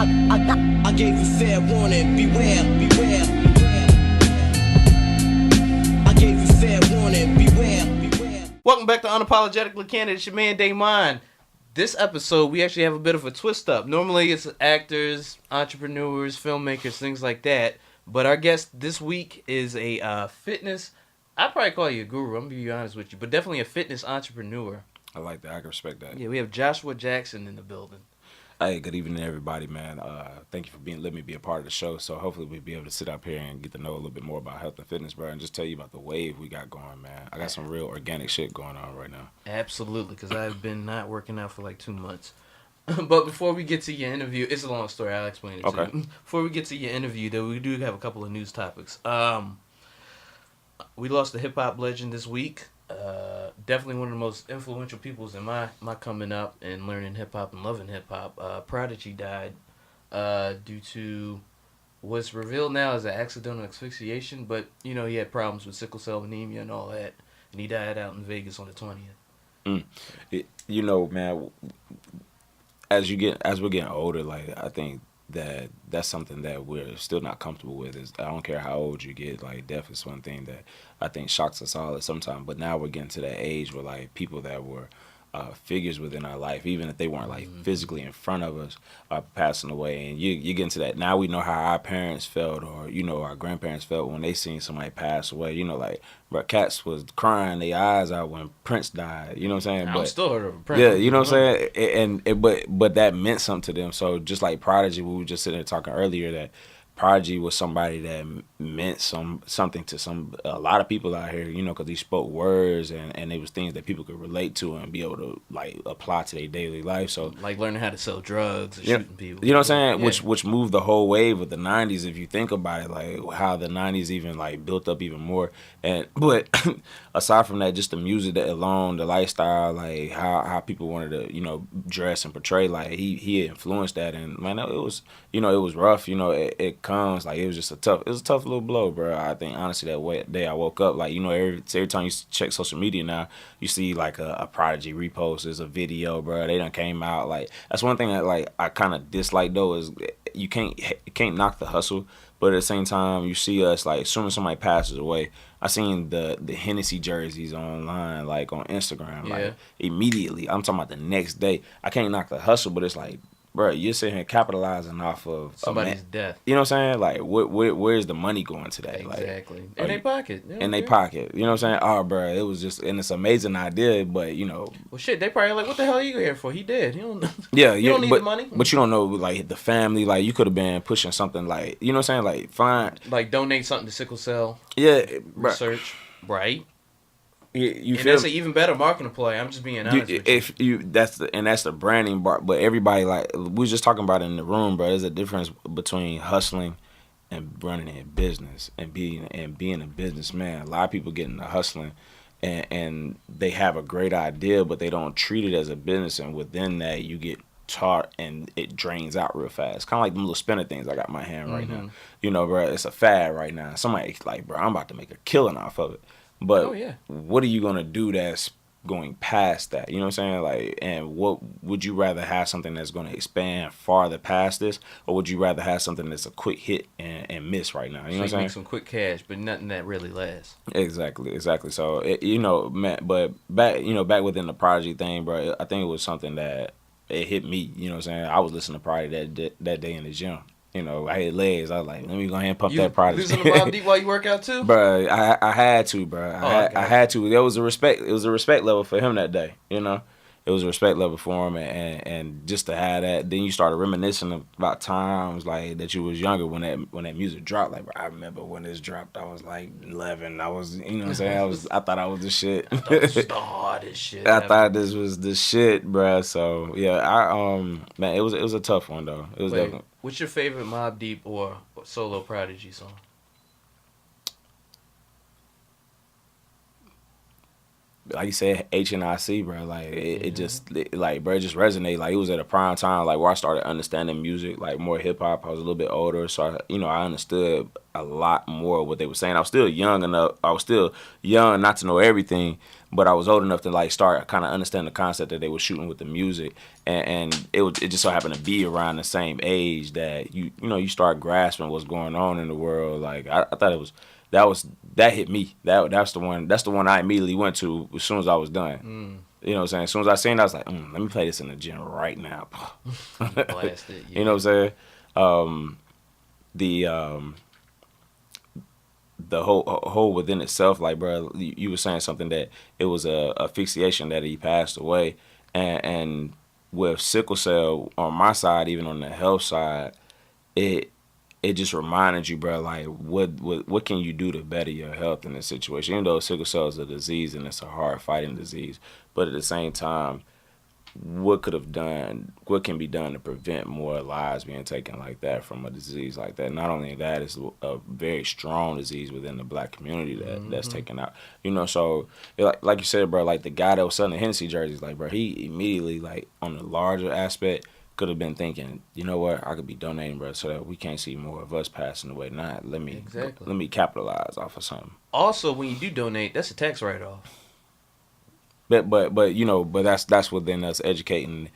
I gave you fair warning, beware. I gave you fair warning, beware. Welcome back to Unapologetically, Candid. It's your man, Damon. This episode, we actually have a bit of a twist up. Normally, it's actors, entrepreneurs, filmmakers, things like that. But our guest this week is a fitness... I'd probably call you a guru, I'm going to be honest with you. But definitely a fitness entrepreneur. I like that. I can respect that. Yeah, we have Joshua Jackson in the building. Hey, good evening, everybody, man. Thank you for letting me be a part of the show. So hopefully we'll be able to sit up here and get to know a little bit more about health and fitness, bro, and just tell you about the wave we got going, man. I got some real organic shit going on right now. Absolutely, because I've been not working out for like 2 months. But before we get to your interview, it's a long story. I'll explain it to you. Before we get to your interview, though, we do have a couple of news topics. We lost a hip-hop legend this week. Definitely one of the most influential peoples in my coming up and learning hip-hop and loving hip-hop. Prodigy died due to what's revealed now as an accidental asphyxiation, but, you know, he had problems with sickle cell anemia and all that, and he died out in Vegas on the 20th. You know, man, as we're getting older, like, I think that's something that we're still not comfortable with. Is I don't care how old you get, like, death is one thing that I think shocks us all at some time. But now we're getting to that age where, like, people that were figures within our life, even if they weren't like physically in front of us, are passing away. And you get into that. Now we know how our parents felt, or, you know, our grandparents felt when they seen somebody pass away. You know, like, bro, cats was crying their eyes out when Prince died. You know what I'm saying? I'm still heard of Prince. Yeah, you know what I'm saying? But that meant something to them. So just like Prodigy, we were just sitting there talking earlier, that Prodigy was somebody that meant something to a lot of people out here, you know, because he spoke words and it was things that people could relate to and be able to, like, apply to their daily life. So, like, learning how to sell drugs and shooting people. You know what I'm saying? Yeah. Which moved the whole wave of the 90s, if you think about it, like how the 90s even, like, built up even more. But aside from that, just the music that alone, the lifestyle, like how people wanted to, you know, dress and portray, like he influenced that. And man, it was, you know, it was rough. You know, it comes like it was just a tough little blow, bro. I think honestly that day I woke up, like, you know, every time you check social media now, you see like a Prodigy repost, there's a video, bro. They done came out. Like, that's one thing that, like, I kind of dislike though, is you can't knock the hustle, but at the same time you see us, like, as soon as somebody passes away, I seen the Hennessy jerseys online, like on Instagram, like immediately. I'm talking about the next day. I can't knock the hustle, but it's like, bro, you're sitting here capitalizing off of somebody's death. You know what I'm saying? Like, where's the money going today? Exactly. Like, in their pocket. In their pocket. You know what I'm saying? Oh, bro, it was just, and it's an amazing idea, but, you know. Well, shit, they probably like, what the hell are you here for? He dead. You don't. Yeah, you don't need the money. But you don't know, like, the family. Like, you could have been pushing something, like, you know what I'm saying? Like, fine. Like, donate something to sickle cell. Yeah, research. Right. You and feel that's an even better marketing play. I'm just being honest with you. That's the branding part. But everybody, like, we was just talking about it in the room, bro. There's a difference between hustling and running a business and being a businessman. A lot of people get into hustling and they have a great idea, but they don't treat it as a business. And within that, you get taught and it drains out real fast. Kind of like them little spinner things I got in my hand right now. You know, bro, it's a fad right now. Somebody's like, bro, I'm about to make a killing off of it. But what are you going to do that's going past that? You know what I'm saying? Like, and what would you rather have, something that's going to expand farther past this, or would you rather have something that's a quick hit and miss right now? You know what I'm saying? Make some quick cash, but nothing that really lasts. Exactly. So, you know, man, but back within the Prodigy thing, bro, I think it was something that it hit me. You know what I'm saying? I was listening to Prodigy that day in the gym. You know, I had legs. I was like, let me go ahead and pump that Prodigy. You listen to Bob Deep while you work out too? Bro, I had to, bro. I had to. There was a respect. It was a respect level for him that day. You know, it was a respect level for him, and just to have that. Then you started reminiscing about times like that you was younger when that music dropped. Like, bro, I remember when this dropped. I was like 11. I was, you know what I'm saying? I thought I was the shit. I thought this was the hardest shit. I thought this was the shit, bro. So yeah, man, it was a tough one though. It was definitely. What's your favorite Mobb Deep or solo Prodigy song? like you said, HNIC, bro. Like it just like, bro, it just resonated. Like it was at a prime time, like where I started understanding music, like more hip hop. I was a little bit older, so I understood a lot more of what they were saying. I was still young enough. I was still young not to know everything, but I was old enough to like start kind of understand the concept that they were shooting with the music, and it just so happened to be around the same age that you start grasping what's going on in the world. Like I thought it was. That hit me. That's the one I immediately went to as soon as I was done. You know what I'm saying? As soon as I seen it, I was like, let me play this in the gym right now. Blast it. Yeah. You know what I'm saying? The whole within itself, like, bro, you were saying something that it was a asphyxiation that he passed away, and with sickle cell on my side, even on the health side, it just reminded you, bro, like what can you do to better your health in this situation? Even though sickle cell is a disease and it's a hard fighting disease, but at the same time, what can be done to prevent more lives being taken like that from a disease like that? Not only that, it's a very strong disease within the black community that's taken out. So like you said, bro, like the guy that was selling the Hennessy jerseys, like, bro, he immediately, like, on the larger aspect, could have been thinking, you know what, I could be donating, bro, so that we can't see more of us passing away. Let me capitalize off of something. Also, when you do donate, that's a tax write-off. But that's within us educating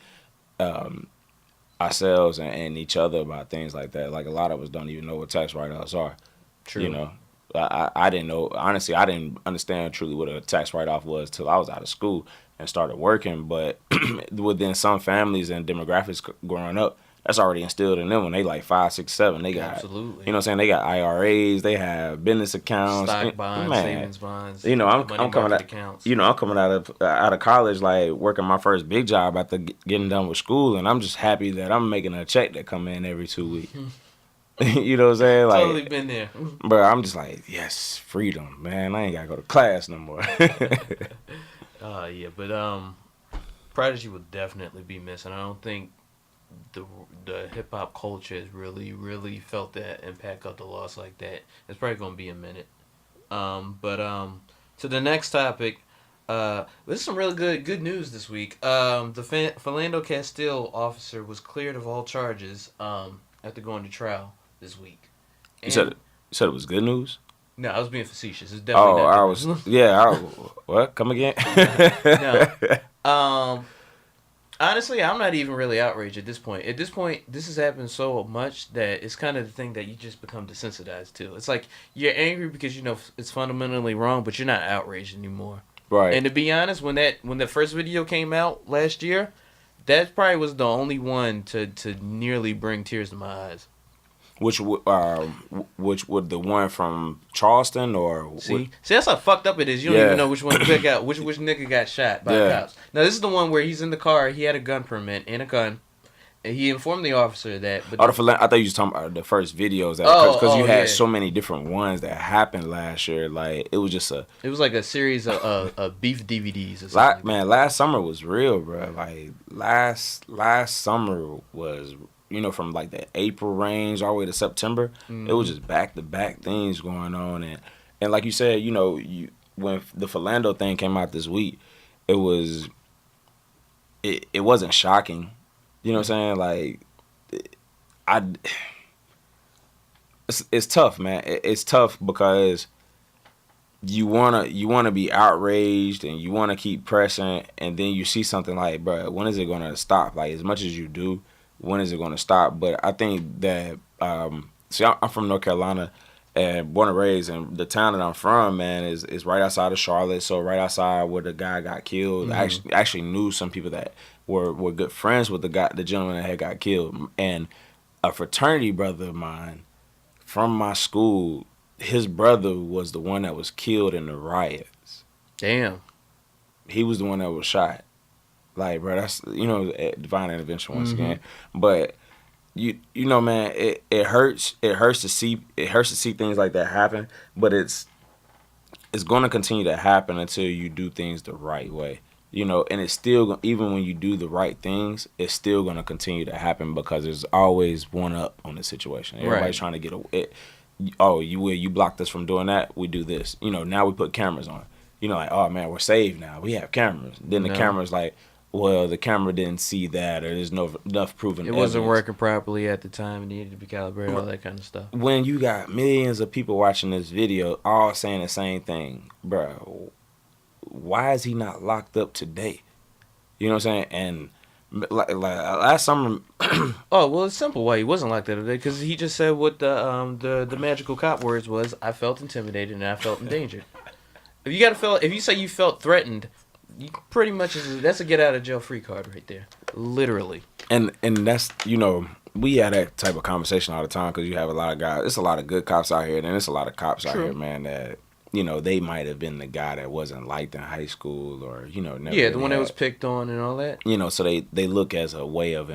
ourselves and each other about things like that. Like, a lot of us don't even know what tax write-offs are. True. I didn't know. Honestly, I didn't understand truly what a tax write-off was till I was out of school and started working. But within some families and demographics growing up, that's already instilled in them when they like 5, 6, 7. They got, absolutely. You know what I'm saying? They got IRAs, they have business accounts, stock bonds, savings bonds. I'm coming out. Accounts. I'm coming out of college, like working my first big job after getting done with school, and I'm just happy that I'm making a check that come in every 2 weeks. You know what I'm saying? Like, totally been there. Bro, I'm just like, yes, freedom, man. I ain't gotta go to class no more. Yeah, but Prodigy will definitely be missing. I don't think the hip hop culture has really felt that impact of the loss like that. It's probably gonna be a minute. But to the next topic, there's some really good news this week. The Philando Castile officer was cleared of all charges after going to trial this week. And you said it was good news? No, I was being facetious. It's definitely not good news. Yeah, what? Come again? No. Honestly, I'm not even really outraged at this point. At this point, this has happened so much that it's kind of the thing that you just become desensitized to. It's like you're angry because you know it's fundamentally wrong, but you're not outraged anymore. Right. And to be honest, when the first video came out last year, that probably was the only one to nearly bring tears to my eyes. Which would the one from Charleston or see that's how fucked up it is. You don't even know which one to pick out. Which nigga got shot by cops. Now this is the one where he's in the car. He had a gun permit and a gun. And he informed the officer that. But I thought you was talking about the first videos because you had so many different ones that happened last year. Like it was just it was like a series of beef DVDs. Or something man, last summer was real, bro. Like last summer was. From like the April range all the way to September, It was just back-to-back things going on. And like you said, when the Philando thing came out this week, it wasn't shocking. You know what I'm saying? Like, it's tough, man. It's tough because you wanna be outraged and you wanna keep pressing, and then you see something like, bro, when is it gonna stop? Like, as much as you do, when is it going to stop? But I think that, I'm from North Carolina and born and raised, and the town that I'm from, man, is right outside of Charlotte, so right outside where the guy got killed. I actually knew some people that were good friends with the gentleman that had got killed. And a fraternity brother of mine from my school, his brother was the one that was killed in the riots. Damn. He was the one that was shot. Like, bro, that's, divine intervention once again. But you know, man, it hurts. It hurts to see things like that happen. But it's going to continue to happen until you do things the right way. And it's still, even when you do the right things, it's still going to continue to happen because there's always one up on the situation. Everybody's trying to get you blocked us from doing that. We do this. Now we put cameras on. like, oh man, we're saved now. We have cameras. Then the No. camera's like, well, the camera didn't see that, or there's no enough proven It evidence. wasn't working properly at the time. It needed to be calibrated, all that kind of stuff. When you got millions of people watching this video, all saying the same thing, bro, why is he not locked up today? You know what I'm saying? And like last summer. Oh, well, it's simple why he wasn't locked up today, because he just said what the magical cop words was. I felt intimidated and I felt endangered. If you say you felt threatened, you pretty much that's a get out of jail free card right there, literally. And that's, we have that type of conversation all the time, because you have a lot of guys. It's a lot of good cops out here, and there's a lot of cops out here, man, that they might have been the guy that wasn't liked in high school, or never. Yeah, the one that was picked on and all that. So they look as a way of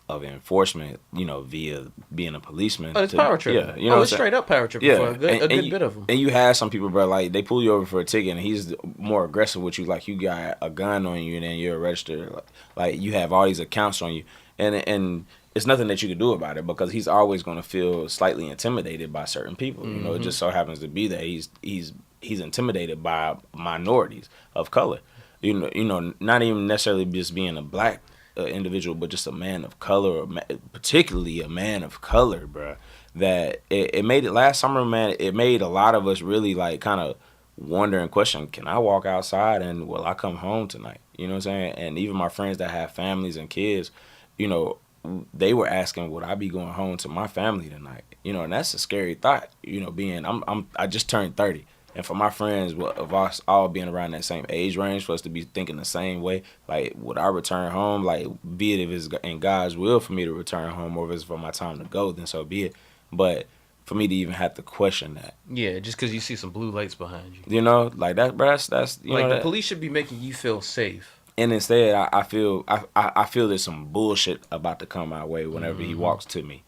enforcement, via being a policeman. Oh, it's power tripping. Yeah, it's straight up power tripping for a good bit of them. And you have some people, bro, like they pull you over for a ticket, and he's more aggressive with you, like you got a gun on you, and then you're registered, like you have all these accounts on you, and it's nothing that you can do about it, because he's always going to feel slightly intimidated by certain people. It just so happens to be that he's intimidated by minorities of color. Not even necessarily just being a black individual, but just a man of color, particularly a man of color, bro. That it made it last summer, man. It made a lot of us really like kind of wonder and question: can I walk outside and will I come home tonight? You know what I'm saying? And even my friends that have families and kids, they were asking, would I be going home to my family tonight? And that's a scary thought. I just turned 30, and for my friends of us all being around that same age range, for us to be thinking the same way, like, would I return home? Like, be it if it's in God's will for me to return home, or if it's for my time to go, then so be it. But for me to even have to question that, yeah, just because you see some blue lights behind you, like that, bro, that's the police should be making you feel safe. And instead, I feel there's some bullshit about to come my way whenever he walks to me.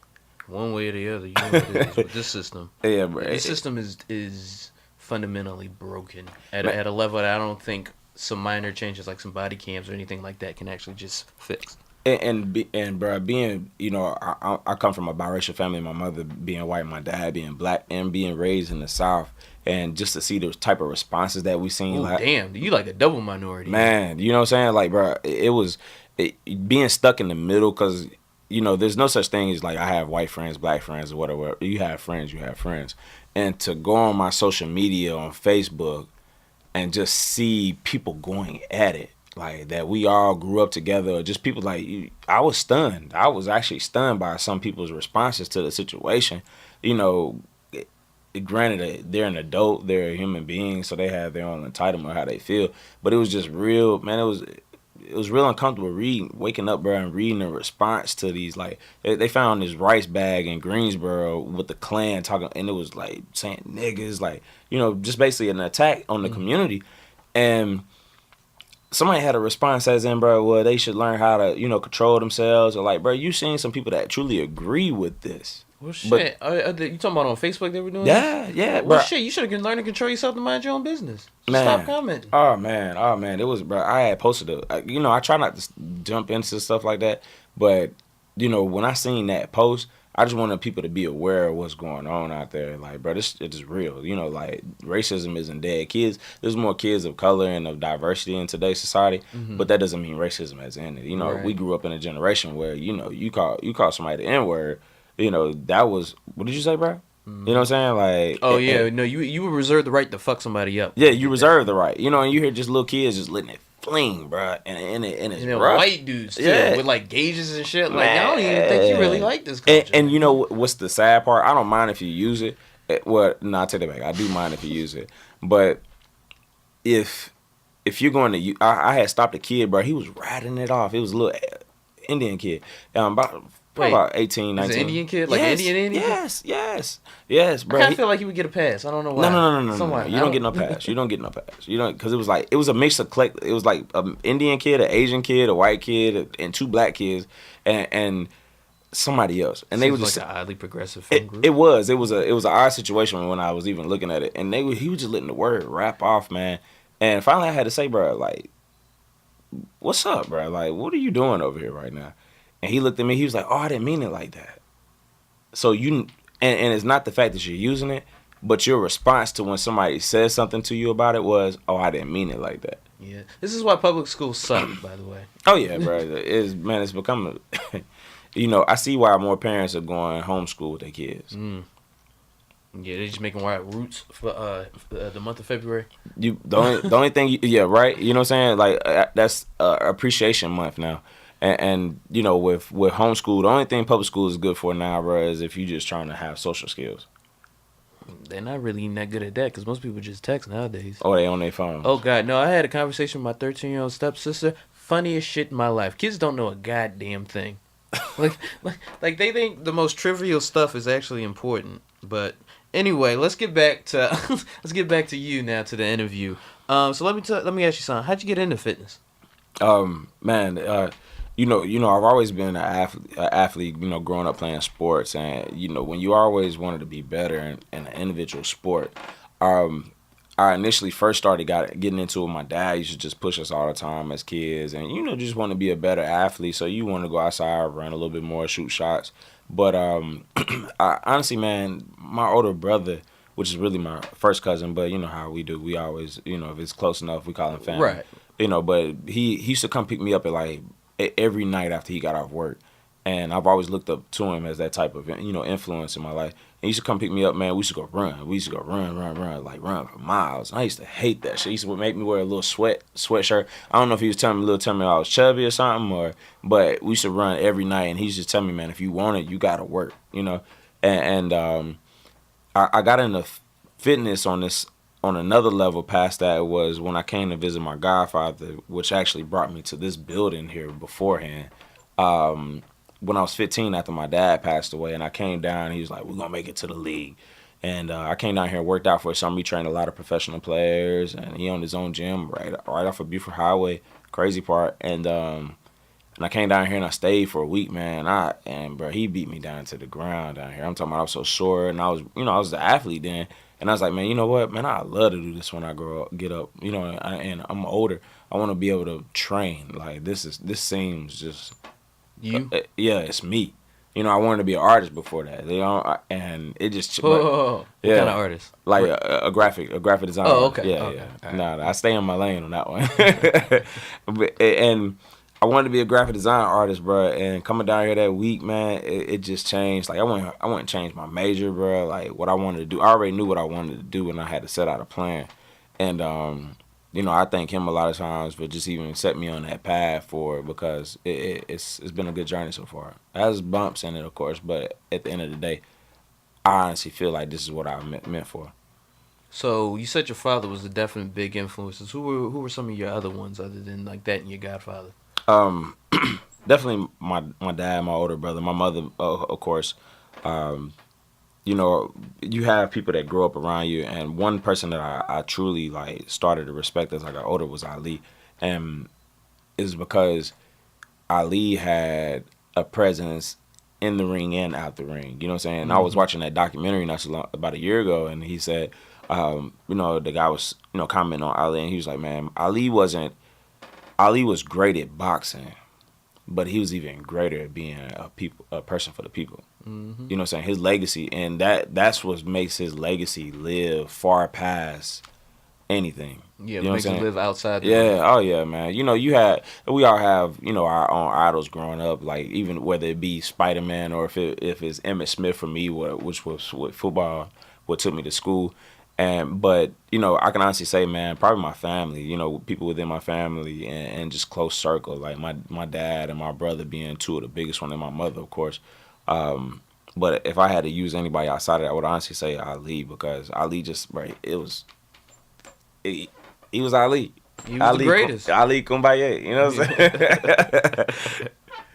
One way or the other, what it is with this system. Yeah, bro. This system is fundamentally broken at a level that I don't think some minor changes like some body cams or anything like that can actually just fix. And bro, being, I come from a biracial family. My mother being white, my dad being black, and being raised in the South. And just to see the type of responses that we seen. Oh, damn. You like a double minority. Man, you know what I'm saying? Like, bro, it was being stuck in the middle, because, there's no such thing as, like, I have white friends, black friends, or whatever. You have friends. And to go on my social media on Facebook and just see people going at it, like, that we all grew up together, or just people like, I was stunned. I was actually stunned by some people's responses to the situation. Granted, they're an adult, they're a human being, so they have their own entitlement how they feel. But it was just real, man. It was real uncomfortable waking up, bro, and reading the response to these. Like, they found this rice bag in Greensboro with the Klan talking, and it was like saying niggas, like, just basically an attack on the community. And somebody had a response as in, bro, well, they should learn how to, control themselves. Or like, bro, you seen some people that truly agree with this. Well, shit. You talking about on Facebook they were doing this? Yeah, well, bro. Shit, you should have learned to control yourself to mind your own business. Man. Stop commenting. Oh, man. It was, bro, I had posted I try not to jump into stuff like that. But, when I seen that post, I just wanted people to be aware of what's going on out there. Like, bro, it is real. Like, racism isn't dead. There's more kids of color and of diversity in today's society, but that doesn't mean racism has ended. Right. We grew up in a generation where, you call somebody the N-word, that was, what did you say, bro? You know what I'm saying? Like, oh yeah, no, you would reserve the right to fuck somebody up. Yeah, you reserve the right. And you hear just little kids just letting it fling, bro, and it's rough. White dudes too, with like gauges and shit. Like, I don't even think you really like this culture. And what's the sad part? I don't mind if you use it. Well, no, I take it back. I do mind if you use it, but if you're going to, I had stopped a kid, bro. He was riding it off. It was a little Indian kid, about 18, 19. He's an Indian kid? Like, yes, Indian? Yes, bro. I kind of feel like he would get a pass. I don't know why. No. You don't get no pass. You don't get no pass. Because it was a mix of it was like an Indian kid, an Asian kid, a white kid, and two black kids, and somebody else. And they were just like an oddly progressive film group. It was an odd situation when I was even looking at it, and he was just letting the word rap off, man. And finally, I had to say, bro, like, what's up, bro? Like, what are you doing over here right now? And he looked at me. He was like, "Oh, I didn't mean it like that." So and it's not the fact that you're using it. but your response to when somebody says something to you about it was, "Oh, I didn't mean it like that." Yeah, this is why public schools suck, by the way. Oh yeah, bro. It's become I see why more parents are going homeschool with their kids. Yeah, they just making white roots for the month of February. The only thing, yeah, right. You know what I'm saying? Like that's appreciation month now, and with homeschool, the only thing public school is good for now, bro, is if you just trying to have social skills. They're not really even that good at that because most people just text nowadays. Oh, they on their phones. Oh God, no! I had a conversation with my 13-year-old stepsister. Funniest shit in my life. Kids don't know a goddamn thing. like they think the most trivial stuff is actually important. But anyway, let's get back to you now, to the interview. So let me ask you something. How'd you get into fitness? Man, I've always been an athlete, growing up playing sports, and when you always wanted to be better in an individual sport, I initially first started getting into it. My dad used to just push us all the time as kids, and just want to be a better athlete, so you want to go outside, run a little bit more, shoot shots. But honestly, man, my older brother, which is really my first cousin, but you know how we do, we always, if it's close enough, we call him family. Right. But he used to come pick me up at like every night after he got off work, and I've always looked up to him as that type of influence in my life. And he used to come pick me up, man. We used to go run. We used to go run, like run for miles. And I used to hate that shit. He used to make me wear a little sweatshirt. I don't know if he was telling me I was chubby or something, but we used to run every night, and he used to tell me, man, if you want it, you gotta work, And I got into fitness on another level past that was when I came to visit my godfather, which actually brought me to this building here beforehand. When I was 15, after my dad passed away, and I came down, he was like, "We're gonna make it to the league." And I came down here and worked out for a summer. He trained a lot of professional players, and he owned his own gym right off of Buford Highway. Crazy part. And I came down here and I stayed for a week, man. Bro, he beat me down to the ground down here. I'm talking about I was so sore, and I was the athlete then. And I was like, man, you know what, man, I love to do this when I get up, and I'm older. I want to be able to train. Like this seems just you. Yeah, it's me. I wanted to be an artist before that. And it just. What kind of artist? Like a graphic designer. Oh, okay. Yeah, okay. yeah. Right. Nah, I stay in my lane on that one. And I wanted to be a graphic design artist, bro. And coming down here that week, man, it just changed. Like I went and changed my major, bro. Like what I wanted to do. I already knew what I wanted to do, and I had to set out a plan. And I thank him a lot of times for just even set me on that path for it, because it's been a good journey so far. It has bumps in it, of course, but at the end of the day, I honestly feel like this is what I meant for. So you said your father was a definite big influences. Who were some of your other ones other than like that and your godfather? Definitely my dad, my older brother, my mother, of course. You have people that grow up around you, and one person that I truly like started to respect as I got older was Ali, and it's because Ali had a presence in the ring and out the ring. You know what I'm saying? Mm-hmm. I was watching that documentary about a year ago, and he said, the guy was commenting on Ali, and he was like, man, Ali was great at boxing, but he was even greater at being a person for the people. Mm-hmm. You know what I'm saying? His legacy, and that's what makes his legacy live far past anything. Yeah, you know makes it live outside. Oh yeah, man. We all have our own idols growing up. Like even whether it be Spider-Man or if it's Emmitt Smith for me, which was what football, what took me to school. But I can honestly say, man, probably my family. People within my family and just close circle. Like my dad and my brother being two of the biggest one, and my mother, of course. But if I had to use anybody outside of that, I would honestly say Ali, because Ali just he was Ali. He was the greatest. Ali Kumbaya, you know what I'm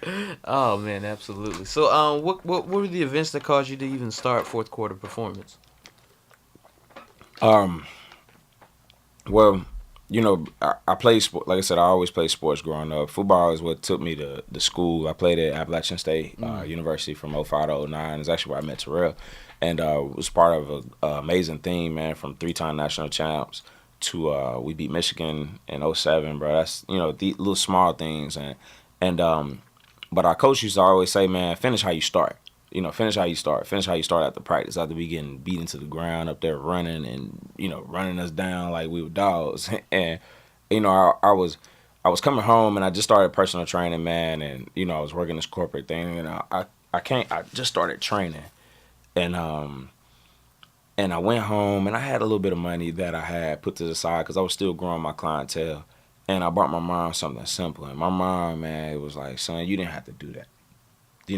saying? Oh man, absolutely. So what were the events that caused you to even start fourth quarter performance? Well, I played sport. Like I said, I always played sports growing up. Football is what took me to the school. I played at Appalachian State University from 05 to 09. It's actually where I met Terrell, and was part of an amazing team, man. From 3-time national champs to we beat Michigan in 07, bro. That's the little small things, and but our coach used to always say, man, finish how you start. finish how you start. Finish how you start after practice. After we getting beat into the ground up there running and, running us down like we were dogs. And, I was coming home and I just started personal training, man. And, I was working this corporate thing and I just started training. And I went home and I had a little bit of money that I had put to the side because I was still growing my clientele. And I brought my mom something simple. And my mom, man, it was like, son, you didn't have to do that. You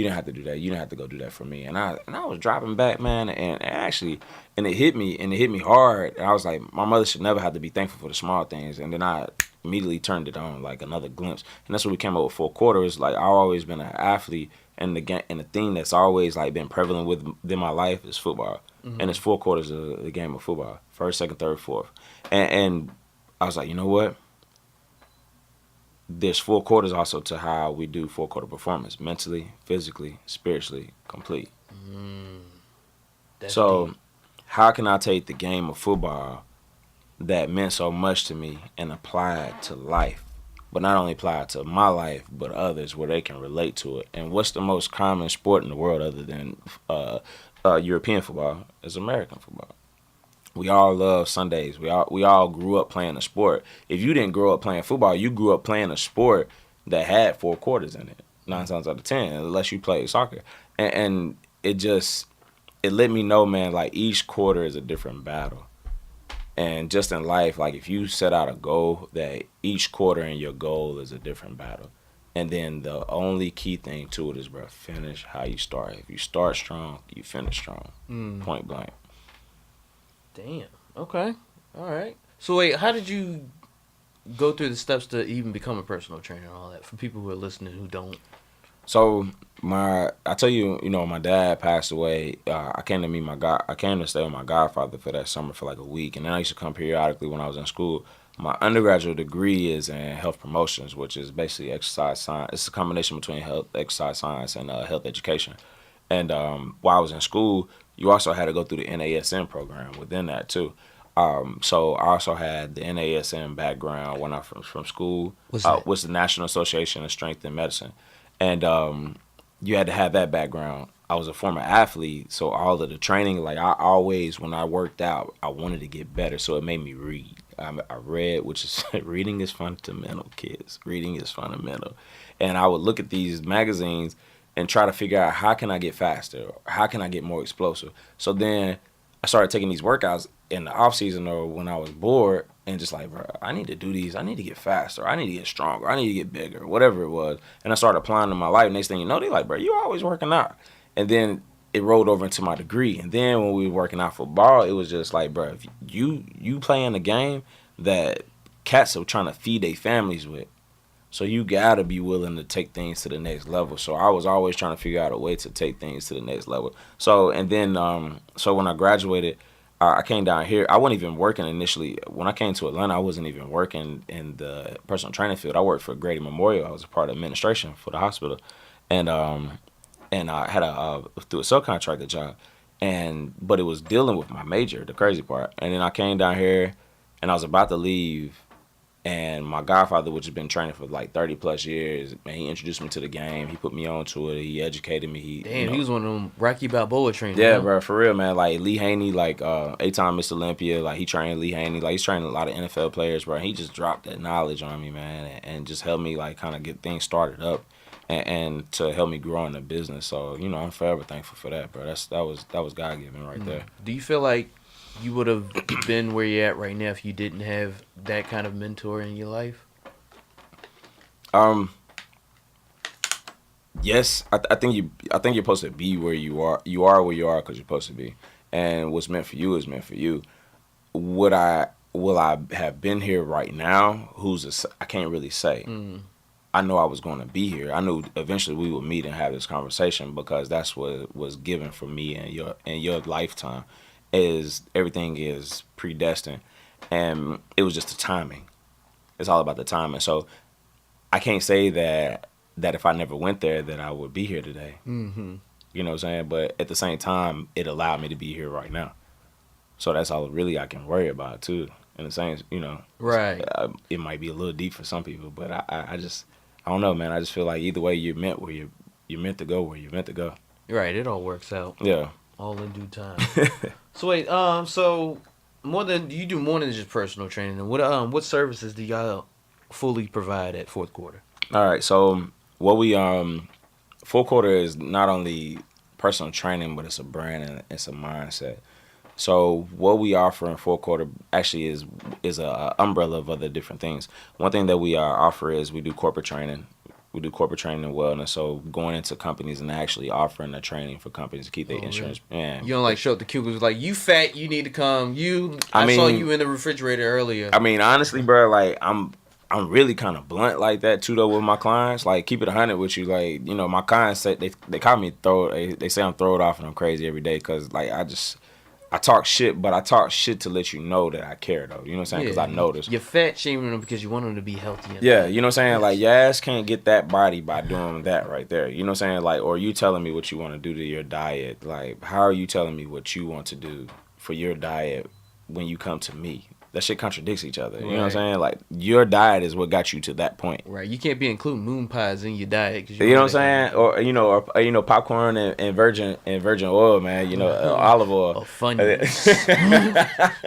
didn't have to do that. You didn't have to go do that for me. And I was driving back, man, and it hit me hard. And I was like, my mother should never have to be thankful for the small things. And then I immediately turned it on, like another glimpse. And that's when we came up with 4 quarters. Like, I've always been an athlete, and the thing that's always like been prevalent within my life is football. Mm-hmm. And it's 4 quarters of the game of football: first, second, third, fourth. And I was like, you know what? There's 4 quarters also to how we do 4-quarter performance: mentally, physically, spiritually, complete. So deep. How can I take the game of football that meant so much to me and apply it to life? But not only apply it to my life, but others where they can relate to it. And what's the most common sport in the world other than European football? Is American football. We all love Sundays. We all grew up playing a sport. If you didn't grow up playing football, you grew up playing a sport that had 4 quarters in it, 9 times out of 10, unless you played soccer. And it let me know, man, like each quarter is a different battle. And just in life, like if you set out a goal, that each quarter in your goal is a different battle. And then the only key thing to it is, bro, finish how you start. If you start strong, you finish strong. Point blank. Damn. Okay. All right. So wait, how did you go through the steps to even become a personal trainer and all that for people who are listening who don't? So I tell you, my dad passed away. I came to stay with my godfather for that summer for like a week, and then I used to come periodically when I was in school. My undergraduate degree is in health promotions, which is basically exercise science. It's a combination between exercise science and health education. And while I was in school, you also had to go through the NASM program within that too. So I also had the NASM background when I from school. Was the National Association of Strength in Medicine. And you had to have that background. I was a former athlete, so all of the training, like I always, when I worked out, I wanted to get better, so it made me read. I read, which is, reading is fundamental, kids. Reading is fundamental. And I would look at these magazines and try to figure out how can I get faster, or how can I get more explosive. So then I started taking these workouts in the off season or when I was bored, and just like, bro, I need to do these. I need to get faster. I need to get stronger. I need to get bigger, whatever it was. And I started applying to my life. Next thing you know, they like, bro, you always working out. And then it rolled over into my degree. And then when we were working out football, it was just like, bro, if you playing a game that cats are trying to feed their families with. So you gotta be willing to take things to the next level. So I was always trying to figure out a way to take things to the next level. So and then so when I graduated, I came down here. I wasn't even working initially. When I came to Atlanta, I wasn't even working in the personal training field. I worked for Grady Memorial. I was a part of administration for the hospital, and I had through a subcontractor job, but it was dealing with my major, the crazy part. And then I came down here, and I was about to leave. And my godfather, which has been training for like 30 plus years, man, he introduced me to the game. He put me onto it. He educated me. He was one of them Rocky Balboa trainers. Yeah, bro, for real, man. Like Lee Haney, like 8-time Mr. Olympia. Like he trained Lee Haney. Like he's training a lot of NFL players, bro. He just dropped that knowledge on me, man, and just helped me like kind of get things started up, and to help me grow in the business. So I'm forever thankful for that, bro. That was God given right there. Do you feel like you would have been where you're at right now if you didn't have that kind of mentor in your life? Yes, I think you're supposed to be where you are. You are where you are because you're supposed to be, and what's meant for you is meant for you. Will I have been here right now? I can't really say. I know I was going to be here. I knew eventually we would meet and have this conversation because that's what was given for me in your lifetime. Is everything is predestined, and it was just the timing. It's all about the timing. So I can't say that if I never went there that I would be here today. Mm-hmm. You know what I'm saying? But at the same time, it allowed me to be here right now. So that's all really I can worry about too. In the same, right? It might be a little deep for some people, but I don't know, man. I just feel like either way you're meant to go where you're meant to go. Right, it all works out. Yeah. All in due time. So wait, so you do more than just personal training. And what services do y'all fully provide at fourth quarter? All right. So what we full quarter is not only personal training, but it's a brand and it's a mindset. So what we offer in full quarter actually is a umbrella of other different things. One thing that we offer is we do corporate training. We do corporate training and wellness. So going into companies and actually offering the training for companies to keep their insurance. Really? Man, You don't like show up the cubicle like you fat, you need to come. I saw you in the refrigerator earlier. I mean, honestly, bro, like I'm really kind of blunt like that too, though, with my clients. Like, keep it 100 with you. Like, you know, my clients say they call me they say I'm throwed off and I'm crazy every day because like I talk shit, but I talk shit to let you know that I care, though. You know what I'm saying? Because I notice. You're fat shaming them because you want them to be healthy. Yeah, you know what I'm saying? Like, your ass can't get that body by doing that right there. You know what I'm saying? Like, or you telling me what you want to do to your diet. Like, how are you telling me what you want to do for your diet when you come to me? That shit contradicts each other. You know what I'm saying? Like, your diet is what got you to that point. Right. You can't be including moon pies in your diet. You know what I'm saying? Or popcorn and virgin oil, man. You know, olive oil. Oh, Funyuns.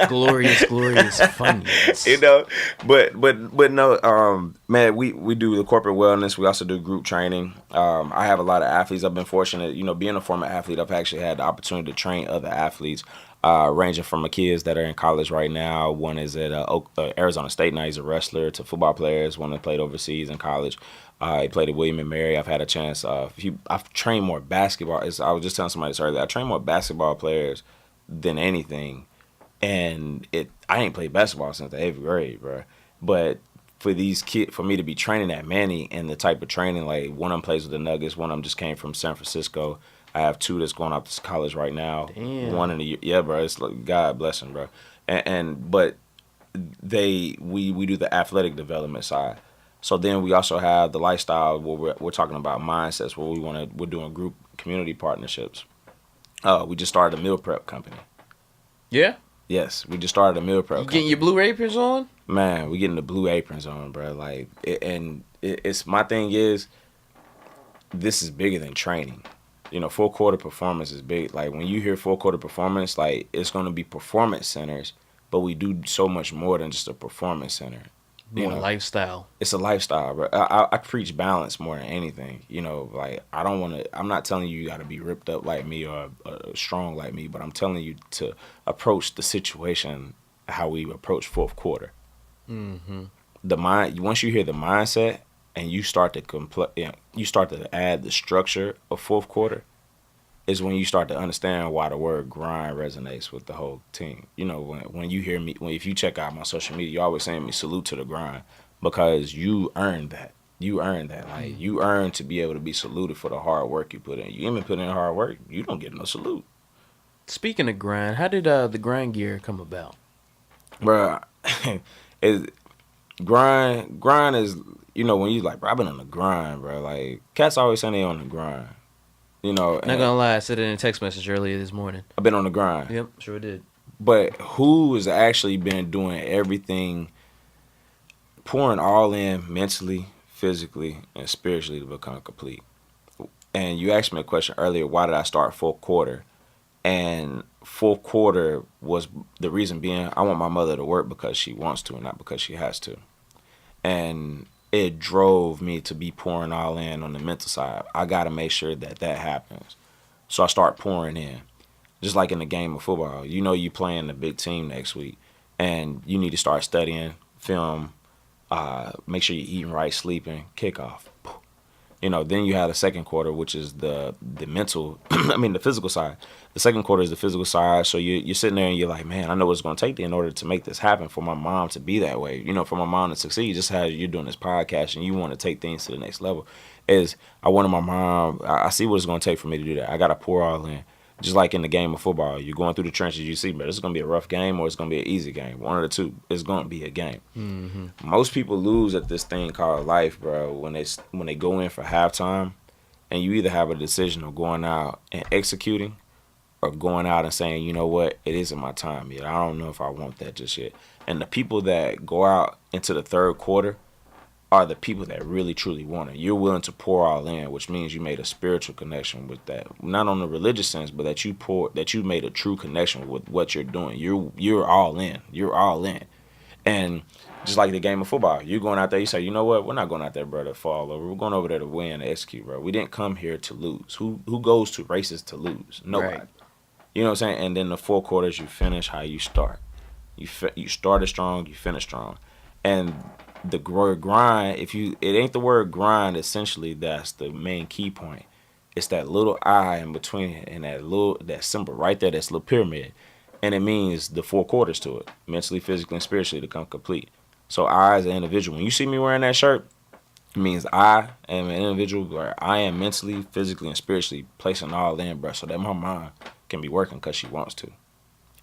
glorious Funyuns. You know, but no, man. We do the corporate wellness. We also do group training. I have a lot of athletes. I've been fortunate. You know, being a former athlete, I've actually had the opportunity to train other athletes. Ranging from my kids that are in college right now. One is at Arizona State now. He's a wrestler. To football players. One that played overseas in college. He played at William & Mary. I've had a chance. I've trained more basketball. I was just telling somebody this earlier. I trained more basketball players than anything. And I ain't played basketball since the 8th grade, bro. But for these kids, for me to be training at Manny and the type of training, like one of them plays with the Nuggets. One of them just came from San Francisco. I have 2 that's going off to college right now. Damn. One in the yeah, bro. It's like God bless them, bro. But we do the athletic development side. So then we also have the lifestyle where we're talking about mindsets where we're doing group community partnerships. We just started a meal prep company. Yeah. Yes, we just started a meal prep. You getting your blue aprons on? Man, we getting the blue aprons on, bro. Like, it's my thing is, this is bigger than training. You know, full quarter performance is big. Like, when you hear full quarter performance, like, it's going to be performance centers, but we do so much more than just a performance center. More lifestyle. It's a lifestyle, bro. I preach balance more than anything. You know, like, I'm not telling you got to be ripped up like me or strong like me, but I'm telling you to approach the situation how we approach fourth quarter. Mm-hmm. Once you hear the mindset, and you start to add the structure of fourth quarter, is when you start to understand why the word grind resonates with the whole team. You know, when you hear me, if you check out my social media, you're always saying me salute to the grind, because you earned that. You earned that. Like, you earned to be able to be saluted for the hard work you put in. You even put in hard work, you don't get no salute. Speaking of grind, how did the grind gear come about? Bruh, grind is, you know, when you like, bro, I've been on the grind, bro. Like, cats always saying they on the grind. You know. Not gonna lie, I said it in a text message earlier this morning. I've been on the grind. Yep, sure did. But who has actually been doing everything, pouring all in mentally, physically, and spiritually to become complete? And you asked me a question earlier, why did I start fourth quarter? And fourth quarter was the reason being, I want my mother to work because she wants to and not because she has to. And it drove me to be pouring all in on the mental side. I got to make sure that happens. So I start pouring in. Just like in the game of football. You know you playing the big team next week, and you need to start studying, film, make sure you're eating right, sleeping, kickoff. You know, then you have the second quarter, which is the mental, the physical side. The second quarter is the physical side. So you're sitting there and you're like, man, I know what it's going to take in order to make this happen for my mom to be that way. You know, for my mom to succeed, just how you're doing this podcast and you want to take things to the next level. Is I wanted my mom, I see what it's going to take for me to do that. I got to pour all in. Just like in the game of football, you're going through the trenches, you see, but it's going to be a rough game or it's going to be an easy game. One of the two. It's going to be a game. Mm-hmm. Most people lose at this thing called life, bro, when they go in for halftime, and you either have a decision of going out and executing or going out and saying, you know what, it isn't my time yet. I don't know if I want that just yet. And the people that go out into the third quarter are the people that really truly want it. You're willing to pour all in, which means you made a spiritual connection with that, not on the religious sense, but that you made a true connection with what you're doing. You're all in. You're all in, and just like the game of football, you're going out there. You say, you know what? We're not going out there, bro, to fall over. We're going over there to win, to execute, bro. We didn't come here to lose. Who goes to races to lose? Nobody. Right. You know what I'm saying? And then the 4 quarters, you finish how you start. You started strong, you finish strong, and the word grind, it ain't the word grind, essentially, that's the main key point. It's that little I in between it and that symbol right there, that's little pyramid. And it means the 4 quarters to it, mentally, physically, and spiritually, to come complete. So I, as an individual, when you see me wearing that shirt, it means I am an individual where I am mentally, physically, and spiritually placing all in, bro, so that my mind can be working because she wants to.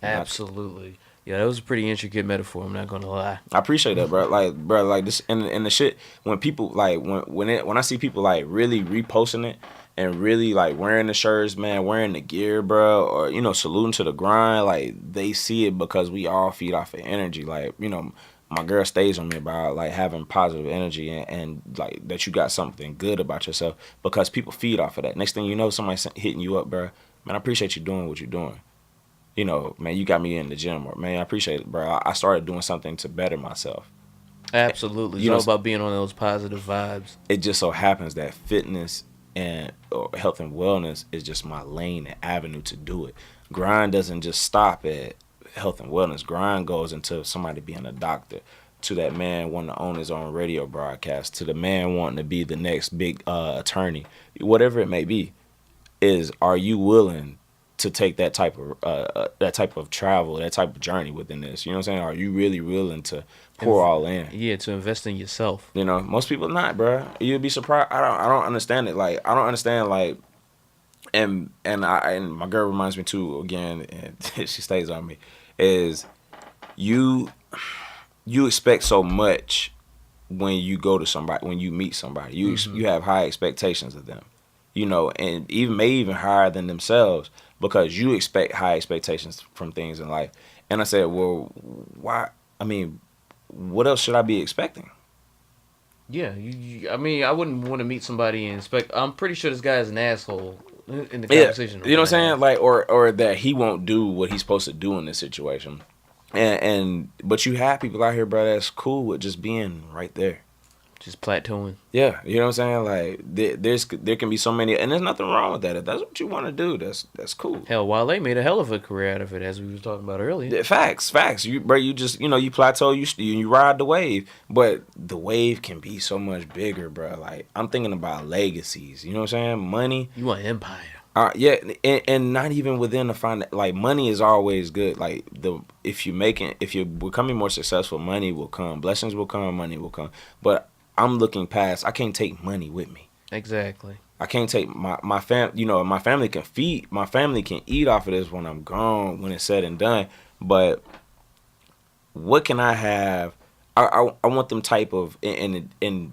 Absolutely. Yeah, that was a pretty intricate metaphor, I'm not going to lie. I appreciate that, bro. Like this, and the shit, when people, like, when I see people, like, really reposting it and really, like, wearing the shirts, man, wearing the gear, bro, or, you know, saluting to the grind, like, they see it because we all feed off of energy. Like, you know, my girl stays on me about, like, having positive energy and like, that you got something good about yourself, because people feed off of that. Next thing you know, somebody's hitting you up, bro. Man, I appreciate you doing what you're doing. You know, man, you got me in the gym, or, man, I appreciate it, bro. I started doing something to better myself. Absolutely. It's all about being on those positive vibes. It just so happens that fitness and health and wellness is just my lane and avenue to do it. Grind doesn't just stop at health and wellness. Grind goes into somebody being a doctor, to that man wanting to own his own radio broadcast, to the man wanting to be the next big attorney, whatever it may be. Are you willing to take that type of travel, that type of journey within this? You know what I'm saying? Are you really willing to pour all in? Yeah, to invest in yourself. You know, most people not, bro. You'd be surprised. I don't understand it. Like, I don't understand, like, and my girl reminds me too, again, and she stays on me, is you expect so much when you go to somebody, when you meet somebody. You have high expectations of them, you know, and even higher than themselves, because you expect high expectations from things in life. And I said, well, why? I mean, what else should I be expecting? Yeah, I mean, I wouldn't want to meet somebody and expect. I'm pretty sure this guy is an asshole in the conversation. You know what I'm saying? Like, or that he won't do what he's supposed to do in this situation. But you have people out here, bro, that's cool with just being right there. Just plateauing. Yeah, you know what I'm saying? Like, there can be so many, and there's nothing wrong with that. If that's what you want to do, that's cool. Hell, Wale made a hell of a career out of it, as we were talking about earlier. Yeah, facts. You just, you know, you plateau, you ride the wave, but the wave can be so much bigger, bro. Like, I'm thinking about legacies. You know what I'm saying? Money. You want empire. Yeah, and not even within the like, money is always good. Like, if you're becoming more successful, money will come, blessings will come, money will come. But I'm looking past. I can't take money with me. Exactly. I can't take my fam. You know, my family can eat off of this when I'm gone, when it's said and done. But what can I have? I want them type of, and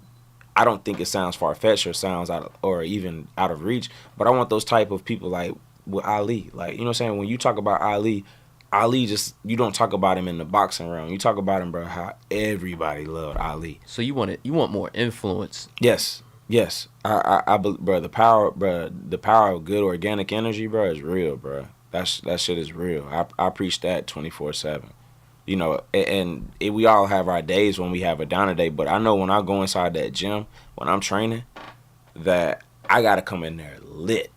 I don't think it sounds far fetched or sounds or even out of reach. But I want those type of people, like with Ali. Like, you know what I'm saying? When you talk about Ali just, you don't talk about him in the boxing realm. You talk about him, bro, how everybody loved Ali. So you want more influence. Yes. Bro, the power of good organic energy, bro, is real, bro. That shit is real. I preach that 24/7. You know, and we all have our days when we have a downer day, but I know when I go inside that gym, when I'm training, that I gotta come in there lit.